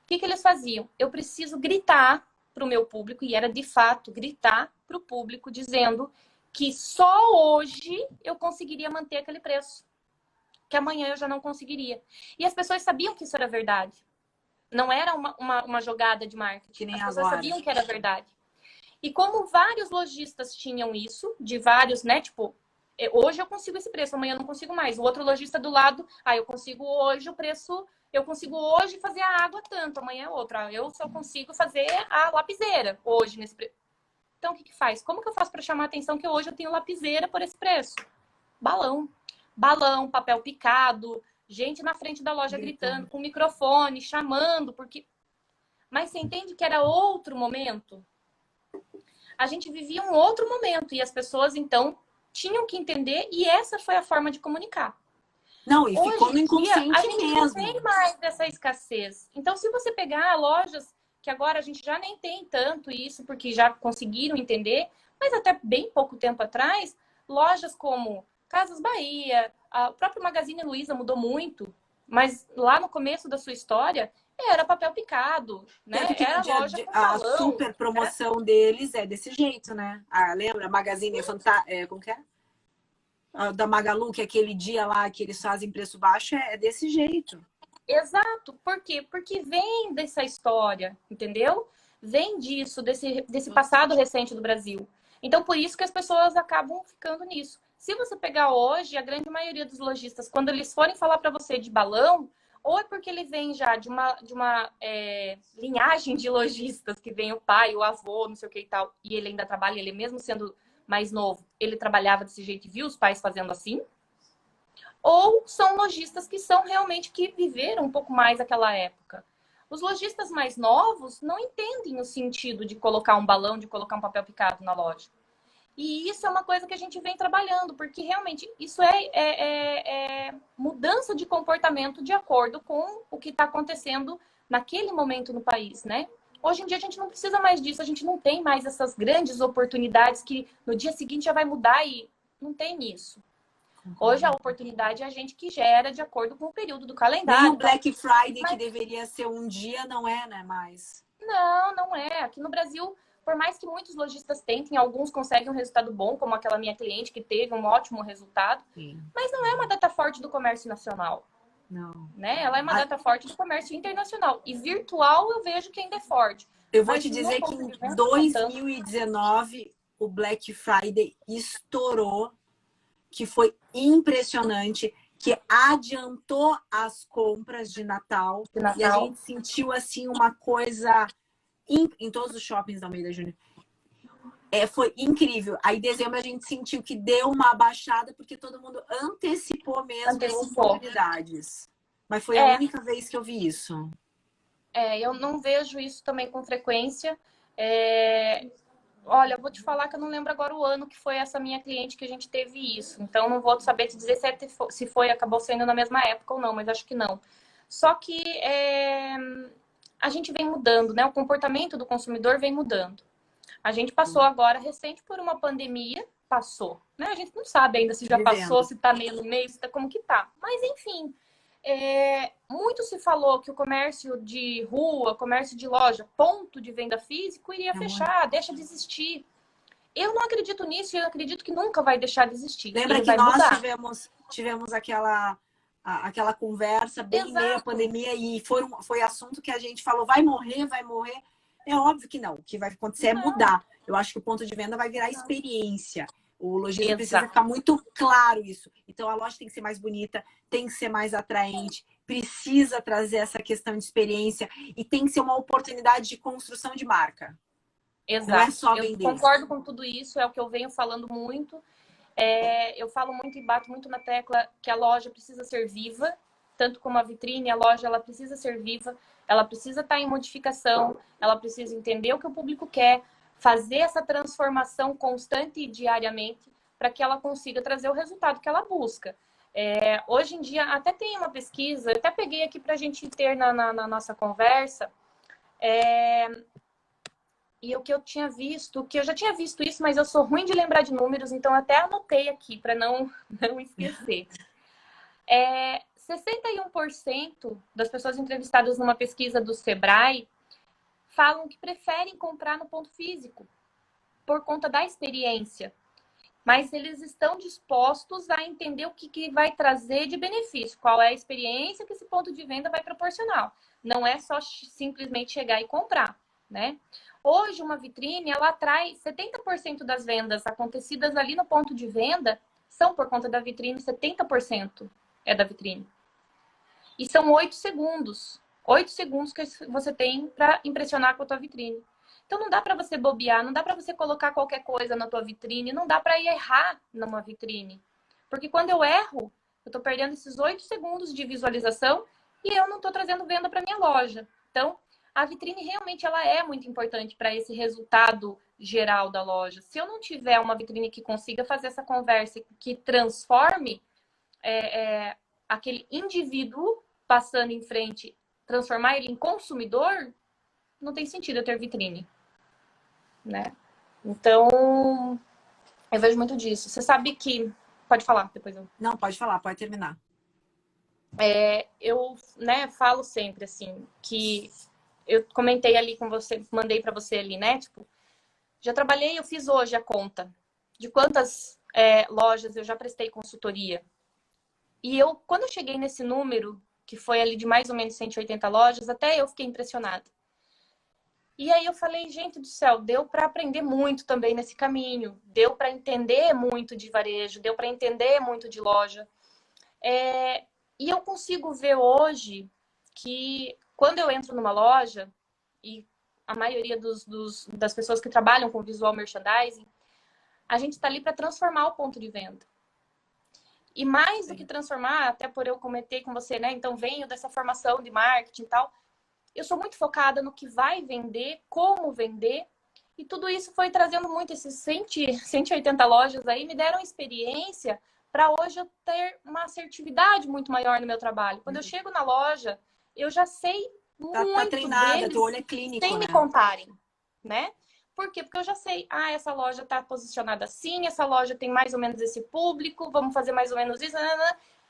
O que eles faziam? Eu preciso gritar para o meu público, e era de fato gritar para o público, dizendo que só hoje eu conseguiria manter aquele preço, que amanhã eu já não conseguiria. E as pessoas sabiam que isso era verdade. Não era uma jogada de marketing. Que nem As pessoas agora. sabiam que era verdade. E como vários lojistas tinham isso, de vários, né? Tipo, hoje eu consigo esse preço, amanhã eu não consigo mais. O outro lojista do lado, eu consigo hoje o preço, eu consigo hoje fazer a água tanto, amanhã é outra. Eu só consigo fazer a lapiseira hoje nesse preço. Então, o que faz? Como que eu faço para chamar a atenção que hoje eu tenho lapiseira por esse preço? Balão. Balão, papel picado, gente na frente da loja gritando, com microfone, chamando, porque... Mas você entende que era outro momento? A gente vivia um outro momento e as pessoas, então, tinham que entender e essa foi a forma de comunicar. Não, e Hoje ficou no em dia, a inconsciente gente não tem mesmo. mais dessa escassez. Então, se você pegar lojas que agora a gente já nem tem tanto isso, porque já conseguiram entender, mas até bem pouco tempo atrás, lojas como Casas Bahia, o próprio Magazine Luiza mudou muito, mas lá no começo da sua história, era papel picado, né? Tanto que Era loja com a salão. super promoção deles é desse jeito, né? Lembra? Magazine como que é? Da Magalu, que aquele dia lá que eles fazem preço baixo é desse jeito. Exato. Por quê? Porque vem dessa história, entendeu? Vem disso, desse passado recente do Brasil. Então, por isso que as pessoas acabam ficando nisso. Se você pegar hoje, a grande maioria dos lojistas, quando eles forem falar para você de balão, ou é porque ele vem já de uma linhagem de lojistas, que vem o pai, o avô, não sei o que e tal, e ele ainda trabalha, ele mesmo sendo mais novo, ele trabalhava desse jeito e viu os pais fazendo assim, ou são lojistas que são realmente que viveram um pouco mais aquela época. Os lojistas mais novos não entendem o sentido de colocar um balão, de colocar um papel picado na loja. E isso é uma coisa que a gente vem trabalhando, porque realmente isso é mudança de comportamento de acordo com o que está acontecendo naquele momento no país, né? Hoje em dia a gente não precisa mais disso, a gente não tem mais essas grandes oportunidades que no dia seguinte já vai mudar e não tem isso. Hoje a oportunidade é a gente que gera de acordo com o período do calendário. Nem o Black Friday, que deveria ser um dia, não é, né? Mais. Não, não é. Aqui no Brasil, por mais que muitos lojistas tentem, alguns conseguem um resultado bom, como aquela minha cliente que teve um ótimo resultado, mas não é uma data forte do comércio nacional. Não. Né? Ela é uma data forte do comércio internacional. E virtual eu vejo que ainda é forte. Eu vou te dizer que em 2019 o Black Friday estourou, que foi impressionante, que adiantou as compras de Natal. E a gente sentiu assim uma coisa em todos os shoppings da Almeida Júnior. Foi incrível. Aí em dezembro a gente sentiu que deu uma baixada porque todo mundo antecipou mesmo oportunidades. Mas foi a única vez que eu vi isso. Eu não vejo isso também com frequência. Olha, eu vou te falar que eu não lembro agora o ano que foi essa minha cliente que a gente teve isso. Então, não vou saber te dizer se acabou sendo na mesma época ou não, mas acho que não. Só que a gente vem mudando, né? O comportamento do consumidor vem mudando. A gente passou agora, recente, por uma pandemia. Passou, né? A gente não sabe ainda se já passou, se tá meio no meio, se tá como que tá. Mas, enfim, muito se falou que o comércio de rua, comércio de loja, ponto de venda físico, iria fechar, deixa de existir. Eu não acredito nisso e eu acredito que nunca vai deixar de existir. Lembra que nós tivemos aquela conversa bem em meio à pandemia e foi assunto que a gente falou, vai morrer, vai morrer. É óbvio que não. O que vai acontecer é mudar. Eu acho que o ponto de venda vai virar experiência. O lojista precisa ficar muito claro isso. Então, a loja tem que ser mais bonita, tem que ser mais atraente, precisa trazer essa questão de experiência e tem que ser uma oportunidade de construção de marca. Exato. Não é só vender. Eu concordo com tudo isso, é o que eu venho falando muito. Eu falo muito e bato muito na tecla que a loja precisa ser viva. tanto como a vitrine, a loja, ela precisa ser viva, ela precisa estar em modificação, ela precisa entender o que o público quer, fazer essa transformação constante e diariamente para que ela consiga trazer o resultado que ela busca. Hoje em dia, até tem uma pesquisa, eu até peguei aqui para a gente ter na nossa conversa, e o que eu tinha visto, que eu já tinha visto isso, mas eu sou ruim de lembrar de números, então até anotei aqui para não esquecer. 61% das pessoas entrevistadas numa pesquisa do Sebrae falam que preferem comprar no ponto físico por conta da experiência. Mas eles estão dispostos a entender o que vai trazer de benefício, qual é a experiência que esse ponto de venda vai proporcionar. Não é só simplesmente chegar e comprar, né? Hoje, uma vitrine, ela atrai 70% das vendas acontecidas ali no ponto de venda são por conta da vitrine, 70% é da vitrine. E são 8 segundos. 8 segundos que você tem para impressionar com a tua vitrine. Então não dá para você bobear, não dá para você colocar qualquer coisa na tua vitrine, não dá para errar numa vitrine. Porque quando eu erro, eu estou perdendo esses 8 segundos de visualização e eu não estou trazendo venda para minha loja. Então, a vitrine realmente ela é muito importante para esse resultado geral da loja. Se eu não tiver uma vitrine que consiga fazer essa conversa, que transforme aquele indivíduo passando em frente, transformar ele em consumidor, não tem sentido eu ter vitrine, né? Então, eu vejo muito disso. Você sabe que... Pode falar, depois eu... Não, pode falar, pode terminar. Eu, né, falo sempre, assim, que eu comentei ali com você, mandei para você ali, né? Tipo, já trabalhei, eu fiz hoje a conta de quantas lojas eu já prestei consultoria. E quando eu cheguei nesse número, que foi ali de mais ou menos 180 lojas, até eu fiquei impressionada. E aí eu falei, gente do céu, deu para aprender muito também nesse caminho. Deu para entender muito de varejo, deu para entender muito de loja. E eu consigo ver hoje que quando eu entro numa loja, e a maioria das pessoas que trabalham com visual merchandising, a gente está ali para transformar o ponto de venda. E mais do que transformar, até por eu comentei com você, né? Então, venho dessa formação de marketing e tal. Eu sou muito focada no que vai vender, como vender. E tudo isso foi trazendo muito. Esses 180 lojas aí me deram experiência para hoje eu ter uma assertividade muito maior no meu trabalho. Quando eu chego na loja, eu já sei muito tá treinada, deles, teu olho é clínico, sem me contarem, né? Por quê? Porque eu já sei, essa loja está posicionada assim, essa loja tem mais ou menos esse público, vamos fazer mais ou menos isso,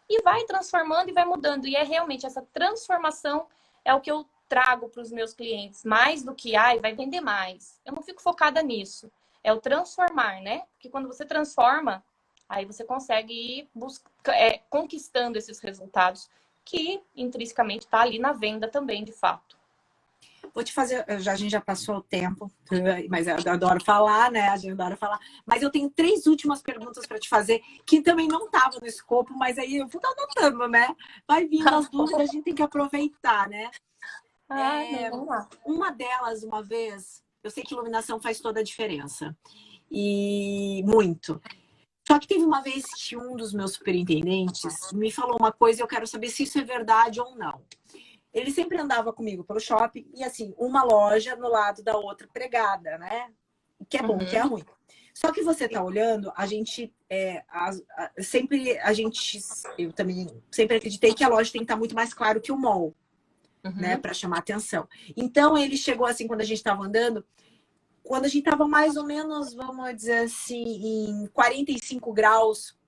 e vai transformando e vai mudando. E realmente essa transformação é o que eu trago para os meus clientes, mais do que, vai vender mais. Eu não fico focada nisso. É o transformar, né? Porque quando você transforma, aí você consegue ir conquistando esses resultados que intrinsecamente está ali na venda também, de fato. Vou te fazer, a gente já passou o tempo, mas eu adoro falar, né? A gente adora falar. Mas eu tenho 3 últimas perguntas para te fazer, que também não estavam no escopo, mas aí eu vou estar anotando, né? Vai vindo as dúvidas, a gente tem que aproveitar, né? Vamos lá. Uma delas, uma vez, eu sei que iluminação faz toda a diferença. E muito. Só que teve uma vez que um dos meus superintendentes me falou uma coisa e eu quero saber se isso é verdade ou não. Ele sempre andava comigo pelo shopping e assim, uma loja no lado da outra pregada, né? Que é bom, que é ruim. Só que você tá olhando, a gente eu também sempre acreditei que a loja tem que estar muito mais claro que o mall, né? Para chamar atenção. Então ele chegou assim, quando a gente estava andando, quando a gente estava mais ou menos, vamos dizer assim, em 45 graus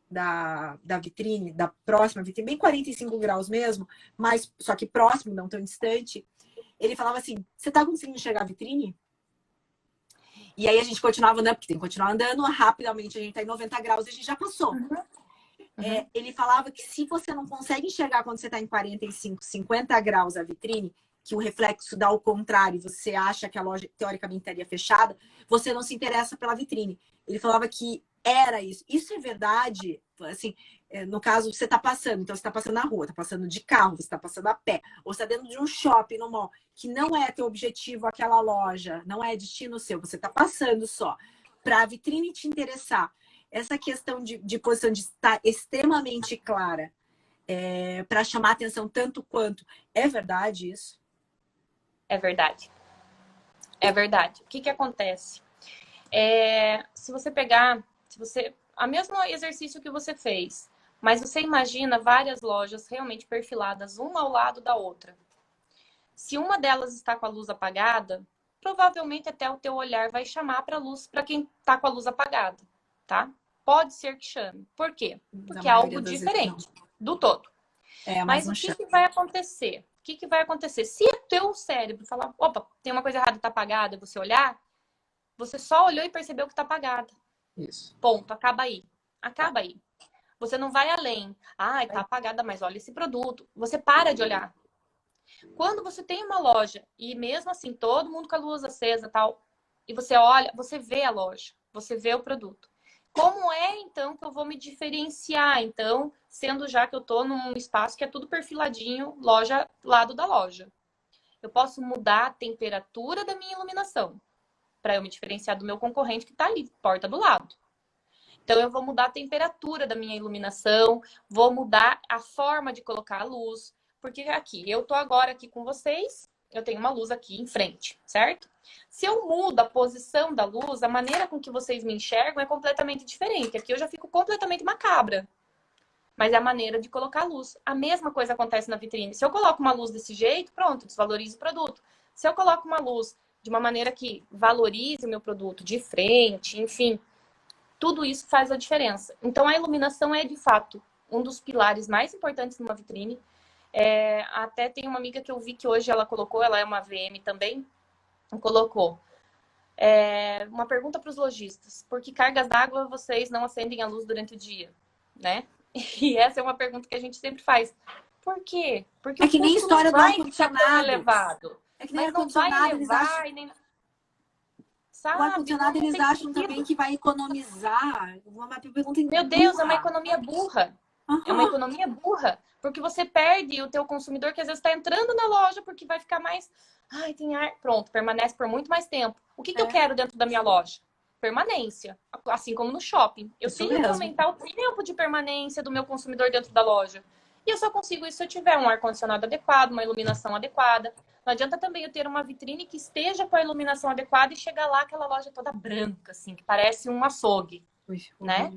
da vitrine, da próxima vitrine, bem 45 graus mesmo, mas só que próximo, não tão distante, ele falava assim, você tá conseguindo enxergar a vitrine? E aí a gente continuava andando, porque tem que continuar andando, rapidamente a gente tá em 90 graus e a gente já passou. Ele falava que se você não consegue enxergar quando você tá em 45, 50 graus a vitrine, que o reflexo dá o contrário, você acha que a loja teoricamente estaria fechada, você não se interessa pela vitrine. Ele falava que era isso. Isso é verdade? Assim, no caso, você está passando, então você está passando na rua, está passando de carro, você está passando a pé, ou você está dentro de um shopping, no mall, que não é teu objetivo aquela loja, não é destino seu, você está passando só. Para a vitrine te interessar, essa questão de posição de estar extremamente clara, para chamar atenção tanto quanto. É verdade isso? É verdade. É verdade. O que que acontece? Se você pegar, a mesmo exercício que você fez, mas você imagina várias lojas realmente perfiladas, uma ao lado da outra. Se uma delas está com a luz apagada, provavelmente até o teu olhar vai chamar para a luz, para quem está com a luz apagada, tá? Pode ser que chame. Por quê? Porque é algo diferente do todo. Mas o que vai acontecer? O que vai acontecer? Se o teu cérebro falar, opa, tem uma coisa errada, tá apagada, e você olhar, você só olhou e percebeu que tá apagada. Isso. Ponto, acaba aí. Acaba aí. Você não vai além. Ai, tá apagada, mas olha esse produto. Você para de olhar. Quando você tem uma loja e mesmo assim todo mundo com a luz acesa, tal, e você olha, você vê a loja, você vê o produto. Como é então que eu vou me diferenciar? Então, sendo já que eu tô num espaço que é tudo perfiladinho, loja, lado da loja. Eu posso mudar a temperatura da minha iluminação para eu me diferenciar do meu concorrente que tá ali, porta do lado. Então, eu vou mudar a temperatura da minha iluminação, vou mudar a forma de colocar a luz. Porque aqui, eu tô agora aqui com vocês, eu tenho uma luz aqui em frente, certo? Se eu mudo a posição da luz, a maneira com que vocês me enxergam é completamente diferente. Aqui eu já fico completamente macabra. Mas é a maneira de colocar a luz. A mesma coisa acontece na vitrine. Se eu coloco uma luz desse jeito, pronto, desvalorizo o produto. Se eu coloco uma luz de uma maneira que valorize o meu produto de frente, enfim, tudo isso faz a diferença. Então, a iluminação é, de fato, um dos pilares mais importantes numa vitrine. Até tem uma amiga que eu vi que hoje ela colocou, ela é uma VM também, colocou uma pergunta para os lojistas. Por que cargas d'água vocês não acendem a luz durante o dia? Né? E essa é uma pergunta que a gente sempre faz. Por quê? Porque é que nem a história do ar-condicionado. Elevado. É que nem ar-condicionado, eles acham... Nem... Sabe, o ar-condicionado eles acham também que vai economizar. Uma pergunta Meu Deus, é uma economia burra. É uma economia burra. Porque você perde o teu consumidor que às vezes está entrando na loja porque vai ficar mais... Ai, tem ar... Pronto, permanece por muito mais tempo. O que eu quero dentro da minha loja? Permanência. Assim como no shopping. Eu tenho que aumentar o tempo de permanência do meu consumidor dentro da loja. E eu só consigo isso se eu tiver um ar-condicionado adequado, uma iluminação adequada. Não adianta também eu ter uma vitrine que esteja com a iluminação adequada e chegar lá aquela loja toda branca, assim, que parece um açougue. Né?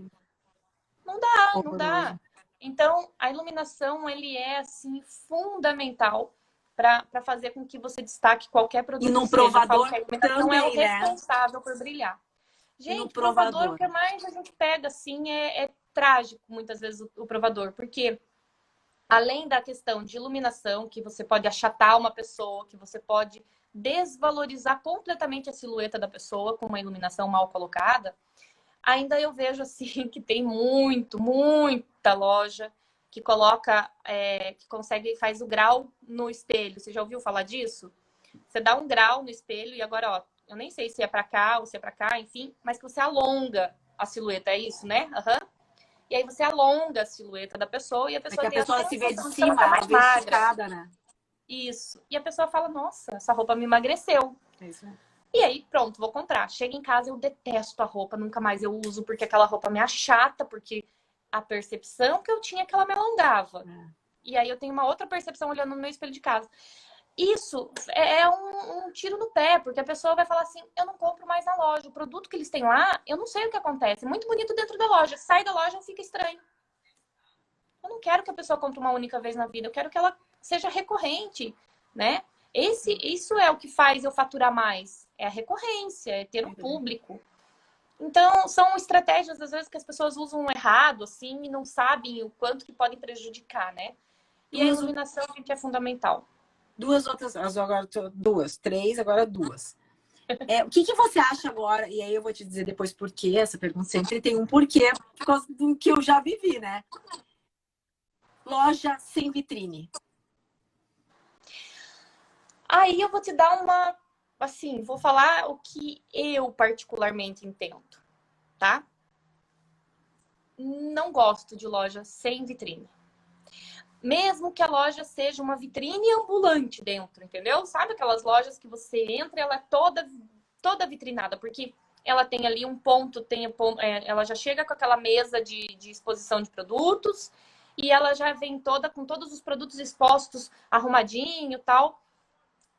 Não dá, não dá. Então, a iluminação, ele é, assim, fundamental para fazer com que você destaque qualquer produto. E no provador a iluminação também, é o responsável por brilhar. Gente, o provador, o que mais a gente pega, assim, é trágico, muitas vezes, o provador. Porque, além da questão de iluminação, que você pode achatar uma pessoa, que você pode desvalorizar completamente a silhueta da pessoa com uma iluminação mal colocada, ainda eu vejo assim que tem muita loja que coloca, que consegue, faz o grau no espelho. Você já ouviu falar disso? Você dá um grau no espelho e agora, ó, eu nem sei se é pra cá ou se é pra cá, enfim, mas que você alonga a silhueta, é isso, né? Uhum. E aí você alonga a silhueta da pessoa e a pessoa tem a se vê de cima, mais magra, né? Isso. E a pessoa fala, nossa, essa roupa me emagreceu. Isso. E aí, pronto, vou comprar. Chega em casa, eu detesto a roupa, nunca mais eu uso, porque aquela roupa me achata, porque a percepção que eu tinha é que ela me alongava. E aí eu tenho uma outra percepção olhando no meu espelho de casa. Isso é um tiro no pé, porque a pessoa vai falar assim, eu não compro mais na loja. O produto que eles têm lá, eu não sei o que acontece. É muito bonito dentro da loja. Sai da loja, fica estranho. Eu não quero que a pessoa compre uma única vez na vida. Eu quero que ela seja recorrente, né? Isso é o que faz eu faturar mais. É a recorrência, é ter um público. Então, são estratégias, às vezes, que as pessoas usam errado, assim, e não sabem o quanto que podem prejudicar, né? E a iluminação, gente, é fundamental. Três, agora duas. O que você acha agora? E aí eu vou te dizer depois por quê. Essa pergunta sempre tem um porquê, por causa do que eu já vivi, né? Loja sem vitrine. Aí eu vou te dar uma... Assim, vou falar o que eu particularmente entendo, tá? Não gosto de loja sem vitrine. Mesmo que a loja seja uma vitrine ambulante dentro, entendeu? Sabe aquelas lojas que você entra e ela é toda vitrinada, porque ela tem ali um ponto, ela já chega com aquela mesa de exposição de produtos e ela já vem toda com todos os produtos expostos, arrumadinho e tal.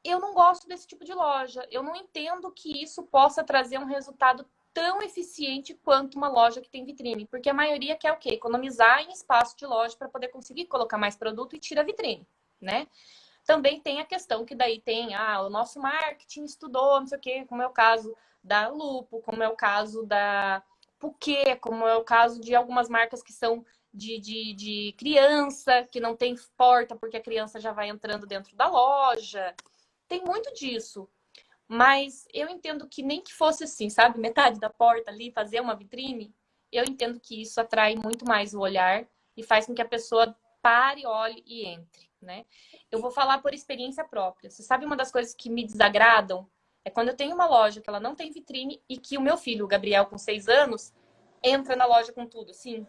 Eu não gosto desse tipo de loja. Eu não entendo que isso possa trazer um resultado tão eficiente quanto uma loja que tem vitrine. Porque a maioria quer o quê? Economizar em espaço de loja para poder conseguir colocar mais produto e tira a vitrine, né? Também tem a questão que daí tem, o nosso marketing estudou, não sei o quê, como é o caso da Lupo, como é o caso da Puquê, como é o caso de algumas marcas que são de criança, que não tem porta porque a criança já vai entrando dentro da loja. Tem muito disso. Mas eu entendo que nem que fosse assim, sabe? Metade da porta ali, fazer uma vitrine, eu entendo que isso atrai muito mais o olhar e faz com que a pessoa pare, olhe e entre, né? Eu vou falar por experiência própria. Você sabe uma das coisas que me desagradam? É quando eu tenho uma loja que ela não tem vitrine e que o meu filho, o Gabriel, com 6 anos, entra na loja com tudo, assim.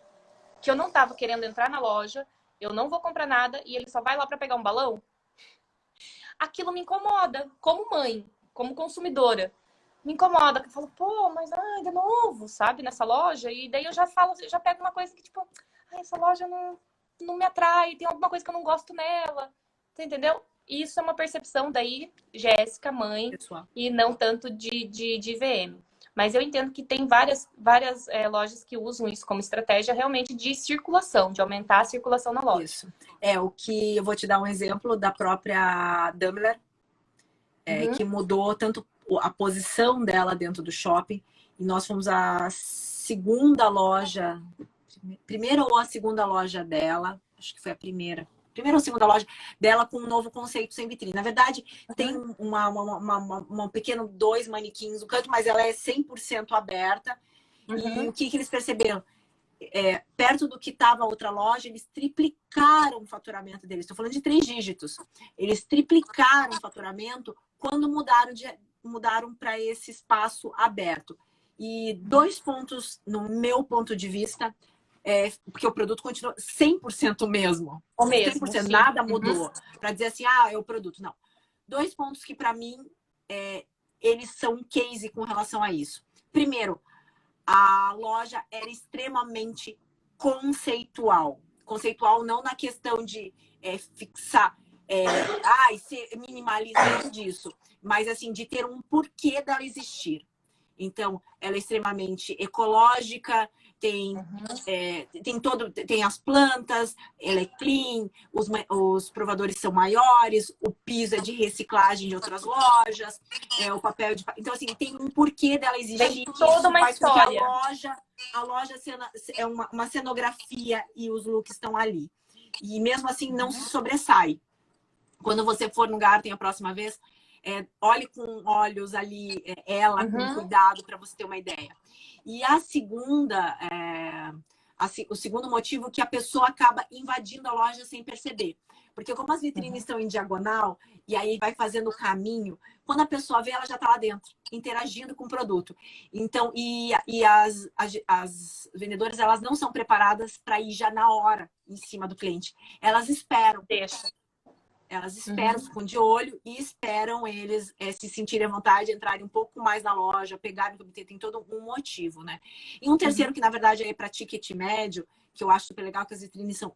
Que eu não tava querendo entrar na loja, eu não vou comprar nada e ele só vai lá para pegar um balão. Aquilo me incomoda, como mãe, como consumidora. Me incomoda, que eu falo, pô, mas de novo, sabe, nessa loja. E daí eu já falo, eu já pego uma coisa que, tipo, essa loja não me atrai, tem alguma coisa que eu não gosto nela. Você entendeu? Isso é uma percepção daí, Jéssica, mãe, Pessoal. e não tanto de VM. Mas eu entendo que tem várias lojas que usam isso como estratégia realmente de circulação, de aumentar a circulação na loja. Isso. O que eu vou te dar um exemplo da própria Daimler, que mudou tanto a posição dela dentro do shopping. E nós fomos a segunda loja, primeira ou a segunda loja dela, acho que foi a primeira ou segunda loja dela com um novo conceito sem vitrine. Na verdade, tem um pequeno 2 manequins no canto, mas ela é 100% aberta. E o que eles perceberam? Perto do que estava a outra loja, eles triplicaram o faturamento deles. Estou falando de 3 dígitos. Eles triplicaram o faturamento quando mudaram para esse espaço aberto. E 2 pontos, no meu ponto de vista, porque o produto continua 100% mesmo. O mesmo, 100%, sim. nada mudou. Para dizer assim, é o produto. Não. 2 pontos que, para mim, eles são um case com relação a isso. Primeiro, a loja era extremamente conceitual. Conceitual não na questão de fixar, ser minimalista disso, mas assim, de ter um porquê dela existir. Então, ela é extremamente ecológica, tem as plantas, ela é clean, os provadores são maiores, o piso é de reciclagem de outras lojas, o papel de... Então, assim, tem um porquê dela existir. Tem toda uma história. A loja é uma cenografia e os looks estão ali. E mesmo assim, não se sobressai. Quando você for no Garten a próxima vez, olhe com olhos ali, com cuidado, para você ter uma ideia. E a segunda, o segundo motivo é que a pessoa acaba invadindo a loja sem perceber. Porque como as vitrines estão em diagonal, e aí vai fazendo o caminho, quando a pessoa vê, ela já está lá dentro, interagindo com o produto. Então, e as vendedoras, elas não são preparadas para ir já na hora em cima do cliente. Elas esperam. Elas esperam, ficam de olho e esperam eles se sentirem à vontade, entrarem um pouco mais na loja, pegarem, porque tem todo um motivo, né? E um terceiro, que na verdade é para ticket médio, que eu acho super legal, que as vitrines são...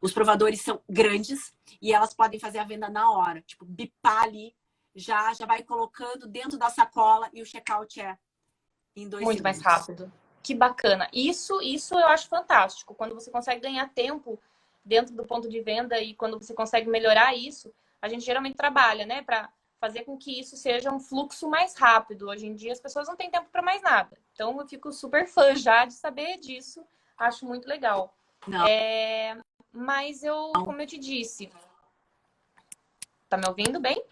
Os provadores são grandes e elas podem fazer a venda na hora. Tipo, bipar ali, já vai colocando dentro da sacola e o checkout é em 2 segundos. Muito mais rápido. Que bacana. Isso eu acho fantástico. Quando você consegue ganhar tempo dentro do ponto de venda e quando você consegue melhorar isso, a gente geralmente trabalha, né, para fazer com que isso seja um fluxo mais rápido. Hoje em dia as pessoas não têm tempo para mais nada. Então eu fico super fã já de saber disso. Acho muito legal. Mas como eu te disse, tá me ouvindo bem?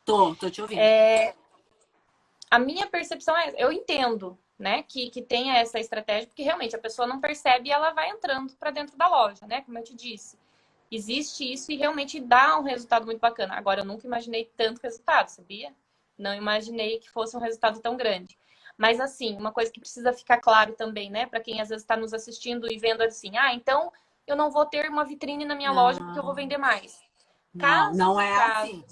Tô te ouvindo. A minha percepção eu entendo, né, que tenha essa estratégia, porque realmente a pessoa não percebe e ela vai entrando para dentro da loja, né? Como eu te disse. Existe isso e realmente dá um resultado muito bacana. Agora, eu nunca imaginei tanto resultado, sabia? Não imaginei que fosse um resultado tão grande. Mas, assim, uma coisa que precisa ficar claro também, né? Para quem às vezes está nos assistindo e vendo assim, então eu não vou ter uma vitrine na minha loja porque eu vou vender mais. Não é assim.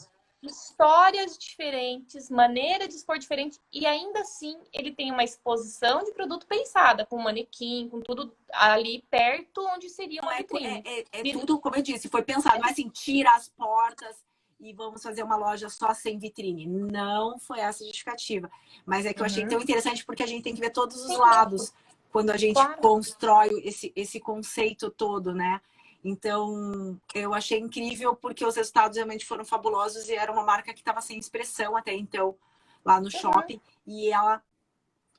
histórias diferentes, maneira de expor diferente, e ainda assim ele tem uma exposição de produto pensada, com manequim, com tudo ali perto onde seria uma vitrine. É tudo, como eu disse, foi pensado, mas assim, tira as portas e vamos fazer uma loja só sem vitrine. Não foi essa a justificativa. Mas é que eu achei tão interessante porque a gente tem que ver todos os lados quando a gente constrói esse conceito todo, né? Então, eu achei incrível porque os resultados realmente foram fabulosos e era uma marca que estava sem expressão até então lá no shopping. E ela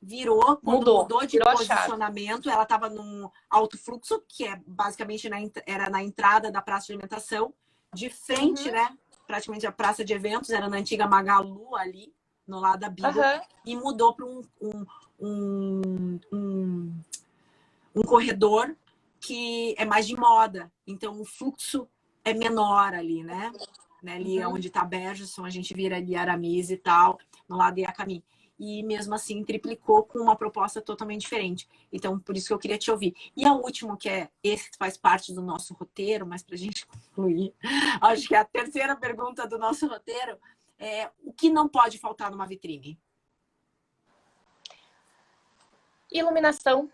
virou, quando mudou de posicionamento, ela estava num alto fluxo, que é basicamente era na entrada da praça de alimentação, de frente, né? Praticamente a praça de eventos, era na antiga Magalu ali, no lado da Bíblia, e mudou para um corredor que é mais de moda. Então, o fluxo é menor ali, né? Ali onde está Bergerson, a gente vira ali Aramis e tal, no lado de Iacami. E mesmo assim triplicou com uma proposta totalmente diferente. Então, por isso que eu queria te ouvir. E a última, que é esse que faz parte do nosso roteiro, mas para a gente concluir, acho que é a terceira pergunta do nosso roteiro, é o que não pode faltar numa vitrine? Iluminação.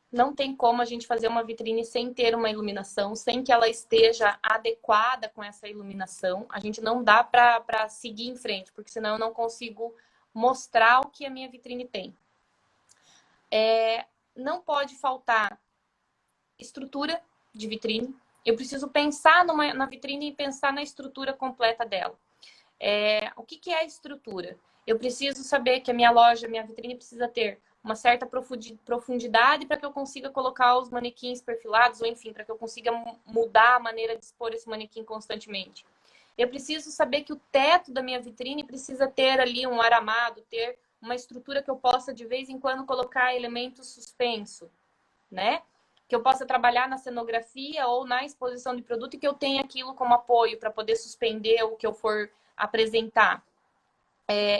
Não tem como a gente fazer uma vitrine sem ter uma iluminação, sem que ela esteja adequada com essa iluminação. A gente não dá para seguir em frente, porque senão eu não consigo mostrar o que a minha vitrine tem. Não pode faltar estrutura de vitrine. Eu preciso pensar na vitrine e pensar na estrutura completa dela. O que é a estrutura? Eu preciso saber que a minha loja, minha vitrine precisa ter uma certa profundidade para que eu consiga colocar os manequins perfilados, ou enfim, para que eu consiga mudar a maneira de expor esse manequim constantemente. Eu preciso saber que o teto da minha vitrine precisa ter ali um aramado, ter uma estrutura que eu possa de vez em quando colocar elementos suspenso, né? Que eu possa trabalhar na cenografia ou na exposição de produto e que eu tenha aquilo como apoio para poder suspender o que eu for apresentar.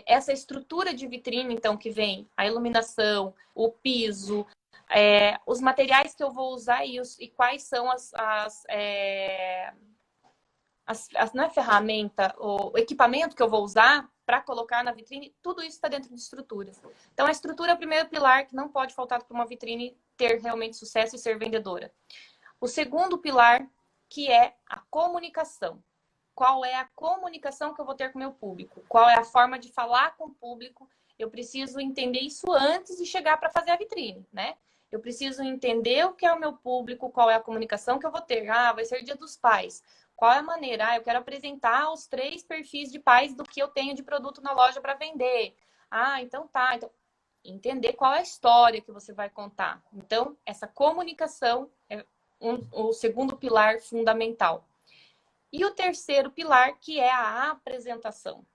Essa estrutura de vitrine, então, que vem a iluminação, o piso, os materiais que eu vou usar e quais são não é ferramenta, o equipamento que eu vou usar para colocar na vitrine, tudo isso está dentro de estrutura. Então, a estrutura é o primeiro pilar que não pode faltar para uma vitrine ter realmente sucesso e ser vendedora. O segundo pilar, que é a comunicação. Qual é a comunicação que eu vou ter com o meu público? Qual é a forma de falar com o público? Eu preciso entender isso antes de chegar para fazer a vitrine, né? Eu preciso entender o que é o meu público, qual é a comunicação que eu vou ter. Vai ser Dia dos Pais. Qual é a maneira? Eu quero apresentar os 3 perfis de pais do que eu tenho de produto na loja para vender. Então tá. Então, entender qual é a história que você vai contar. Então, essa comunicação é o segundo pilar fundamental. E o terceiro pilar, que é a apresentação.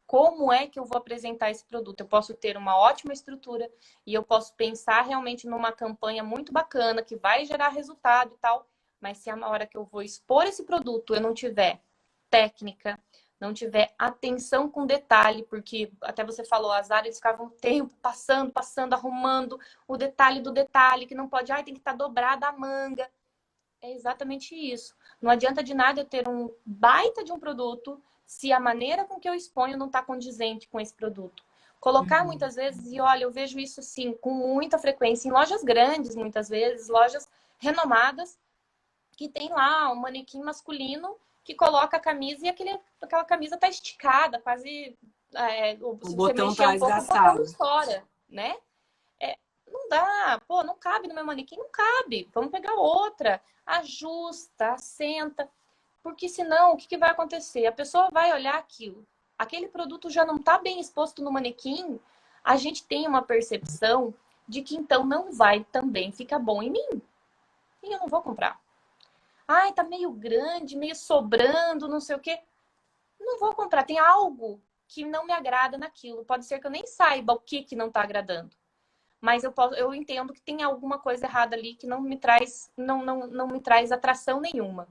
Como é que eu vou apresentar esse produto? Eu posso ter uma ótima estrutura e eu posso pensar realmente numa campanha muito bacana que vai gerar resultado e tal, mas se a hora que eu vou expor esse produto eu não tiver técnica, não tiver atenção com detalhe, porque até você falou, as áreas ficavam tempo passando, arrumando o detalhe do detalhe, que não pode, tem que estar dobrada a manga. É exatamente isso. Não adianta de nada eu ter um baita de um produto se a maneira com que eu exponho não está condizente com esse produto. Colocar muitas vezes, e olha, eu vejo isso assim com muita frequência em lojas grandes, muitas vezes, lojas renomadas, que tem lá um manequim masculino que coloca a camisa e aquela camisa tá esticada, quase o botão tá esgaçado. O botão estoura, né? Não dá, não cabe no meu manequim, não cabe. Vamos pegar outra, ajusta, assenta, porque senão o que vai acontecer? A pessoa vai olhar aquilo, aquele produto já não está bem exposto no manequim, a gente tem uma percepção de que então não vai também ficar bom em mim. E eu não vou comprar. Tá meio grande, meio sobrando, não sei o quê. Não vou comprar. Tem algo que não me agrada naquilo. Pode ser que eu nem saiba o que não está agradando. Mas eu entendo que tem alguma coisa errada ali que não me traz atração nenhuma.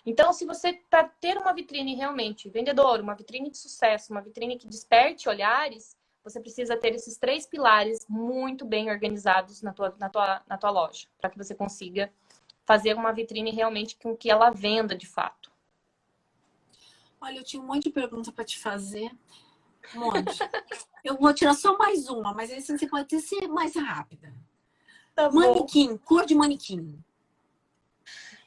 Então, se você, para ter uma vitrine realmente vendedora, uma vitrine de sucesso, uma vitrine que desperte olhares, você precisa ter esses 3 pilares muito bem organizados na tua loja, para que você consiga fazer uma vitrine realmente com que ela venda de fato. Olha, eu tinha um monte de pergunta para te fazer. Um monte. Eu vou tirar só mais uma, mas assim você pode ser mais rápida. Tá bom. Manequim, cor de manequim.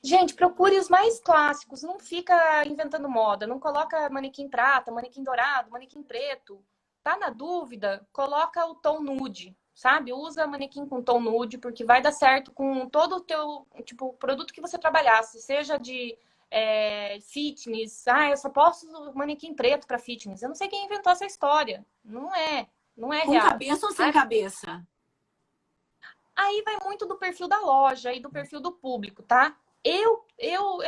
Gente, procure os mais clássicos. Não fica inventando moda. Não coloca manequim prata, manequim dourado, manequim preto. Tá na dúvida? Coloca o tom nude, sabe? Usa manequim com tom nude, porque vai dar certo com todo o teu, tipo, produto que você trabalhasse. Seja de fitness. Ah, eu só posso manequim preto para fitness. Eu não sei quem inventou essa história. Não é Com real. cabeça ou sem cabeça? Aí vai muito do perfil da loja e do perfil do público, tá? Eu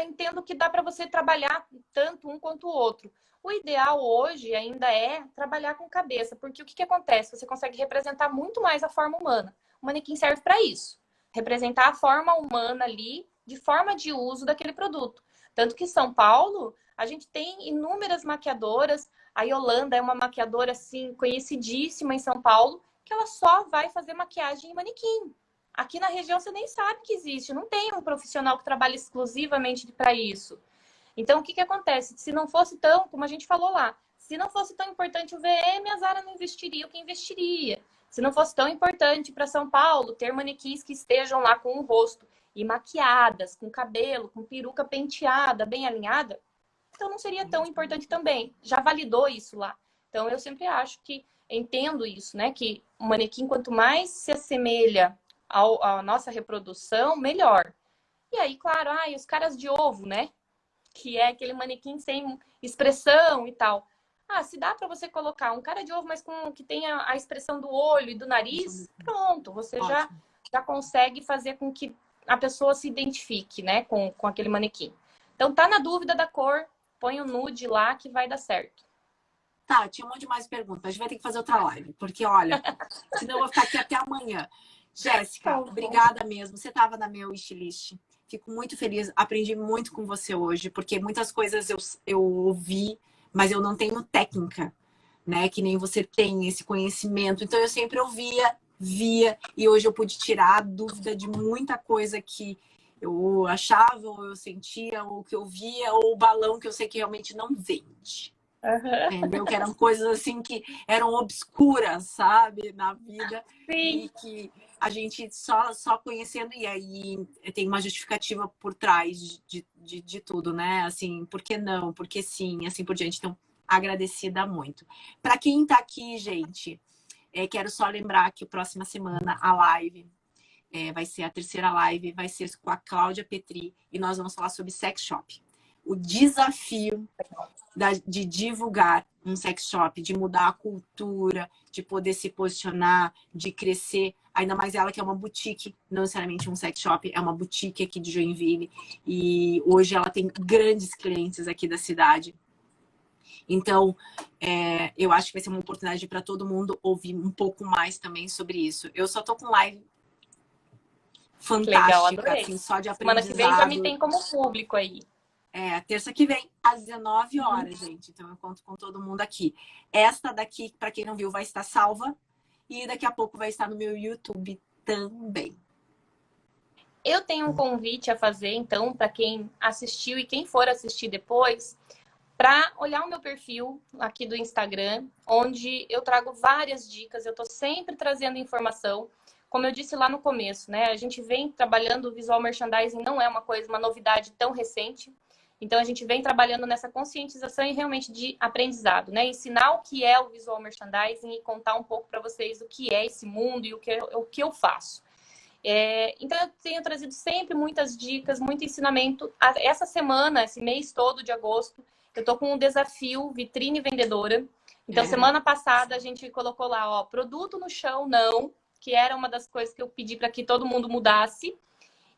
entendo que dá para você trabalhar tanto um quanto o outro. O ideal hoje ainda é trabalhar com cabeça, porque o que acontece? Você consegue representar muito mais a forma humana. O manequim serve para isso, representar a forma humana ali, de forma de uso daquele produto. Tanto que em São Paulo, a gente tem inúmeras maquiadoras. A Yolanda é uma maquiadora assim conhecidíssima em São Paulo, que ela só vai fazer maquiagem em manequim. Aqui na região você nem sabe que existe, não tem um profissional que trabalha exclusivamente para isso. Então, o que acontece? Se não fosse tão, como a gente falou lá, se não fosse tão importante o VM, a Zara não investiria o que investiria. Se não fosse tão importante para São Paulo ter manequins que estejam lá com o rosto e maquiadas, com cabelo, com peruca penteada, bem alinhada, então não seria tão importante também. Já validou isso lá. Então, eu sempre acho que entendo isso, né? Que o manequim, quanto mais se assemelha à nossa reprodução, melhor. E aí, claro, os caras de ovo, né? Que é aquele manequim sem expressão e tal. Se dá para você colocar um cara de ovo, mas com que tenha a expressão do olho e do nariz, pronto, você já consegue fazer com que a pessoa se identifique, né, com aquele manequim. Então, tá na dúvida da cor, põe o nude lá que vai dar certo. Tá, tinha um monte de mais perguntas. A gente vai ter que fazer outra live, porque olha, senão eu vou ficar aqui até amanhã. Jéssica, obrigada mesmo. Você estava na meu wishlist. Fico muito feliz. Aprendi muito com você hoje, porque muitas coisas eu ouvi, mas eu não tenho técnica, né? Que nem você tem esse conhecimento. Então eu sempre ouvia, via, e hoje eu pude tirar a dúvida de muita coisa que eu achava, ou eu sentia, ou que eu via, ou o balão que eu sei que realmente não vende. Entendeu? Que eram coisas assim que eram obscuras, sabe, na vida. Sim. E que a gente só conhecendo, e aí tem uma justificativa por trás de tudo, né? Assim, por que não? Por que sim? Assim por diante. Então, agradecida muito. Para quem tá aqui, gente, quero só lembrar que a próxima semana a live vai ser a terceira live, vai ser com a Cláudia Petri, e nós vamos falar sobre sex shop. O desafio de divulgar um sex shop, de mudar a cultura, de poder se posicionar, de crescer. Ainda mais ela que é uma boutique, não necessariamente um sex shop, é uma boutique aqui de Joinville. E hoje ela tem grandes clientes aqui da cidade. Então, eu acho que vai ser uma oportunidade para todo mundo ouvir um pouco mais também sobre isso. Eu só tô com live fantástica, Legal, assim, só de semana aprendizado. que vem já me tem como público aí. Terça que vem, às 19 horas, gente. Então, eu conto com todo mundo aqui. Esta daqui, para quem não viu, vai estar salva. E daqui a pouco vai estar no meu YouTube também. Eu tenho um convite a fazer, então, para quem assistiu e quem for assistir depois, para olhar o meu perfil aqui do Instagram, onde eu trago várias dicas. Eu estou sempre trazendo informação. Como eu disse lá no começo, né? A gente vem trabalhando o visual merchandising, não é uma novidade tão recente. Então, a gente vem trabalhando nessa conscientização e realmente de aprendizado, né? Ensinar o que é o visual merchandising e contar um pouco para vocês o que é esse mundo e o que eu faço. Então, eu tenho trazido sempre muitas dicas, muito ensinamento. Essa semana, esse mês todo de agosto, eu tô com um desafio Vitrine Vendedora. Então, semana passada, a gente colocou lá, produto no chão, não, que era uma das coisas que eu pedi para que todo mundo mudasse.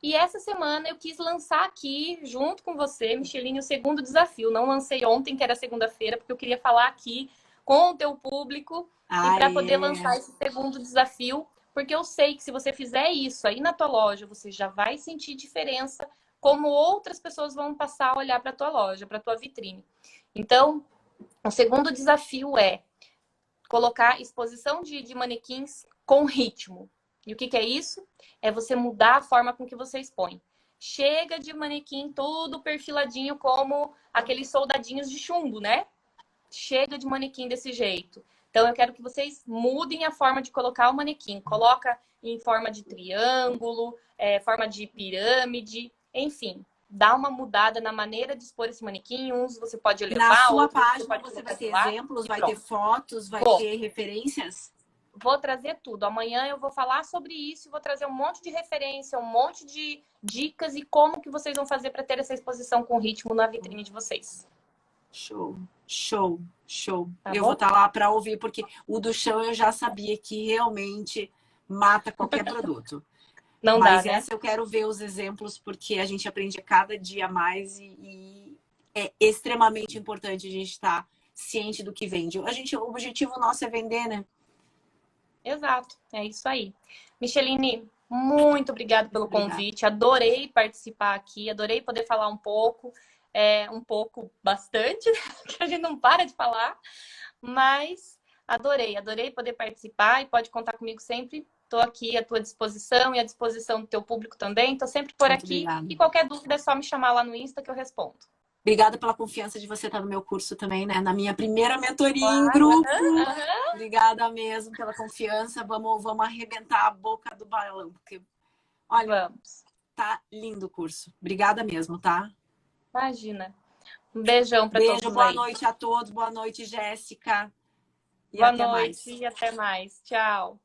E essa semana eu quis lançar aqui, junto com você, Micheline, o segundo desafio. Não lancei ontem, que era segunda-feira, porque eu queria falar aqui com o teu público e para poder lançar esse segundo desafio, porque eu sei que se você fizer isso aí na tua loja, você já vai sentir diferença, como outras pessoas vão passar a olhar para a tua loja, para a tua vitrine. Então, o segundo desafio é colocar exposição de manequins com ritmo. E o que é isso? É você mudar a forma com que você expõe. Chega de manequim tudo perfiladinho como aqueles soldadinhos de chumbo, né? Chega de manequim desse jeito. Então, eu quero que vocês mudem a forma de colocar o manequim. Coloca em forma de triângulo, forma de pirâmide, enfim. Dá uma mudada na maneira de expor esse manequim. Uns você pode Na levar, sua outros página você vai ter exemplos, vai ter fotos, vai ter referências? Vou trazer tudo. Amanhã eu vou falar sobre isso e vou trazer um monte de referência, um monte de dicas e como que vocês vão fazer para ter essa exposição com ritmo na vitrine de vocês. Show, show, show. Tá eu bom? vou estar lá para ouvir, porque o do chão eu já sabia que realmente mata qualquer produto. Não Mas dá, né? essa eu quero ver os exemplos, porque a gente aprende a cada dia mais e é extremamente importante a gente estar ciente do que vende. O objetivo nosso é vender, né? Exato, é isso aí. Micheline, muito obrigada pelo convite. Adorei participar aqui, adorei poder falar um pouco bastante, que a gente não para de falar, mas adorei poder participar e pode contar comigo sempre. Estou aqui à tua disposição e à disposição do teu público também. Estou sempre por Muito aqui. obrigada. E qualquer dúvida é só me chamar lá no Insta que eu respondo. Obrigada pela confiança de você estar no meu curso também, né? Na minha primeira mentoria em grupo. Obrigada mesmo pela confiança. Vamos arrebentar a boca do balão, porque, olha, tá lindo o curso. Obrigada mesmo, tá? Imagina. Um beijão para todos aí. Boa noite a todos. Boa noite, Jéssica. Boa noite e até mais. Tchau.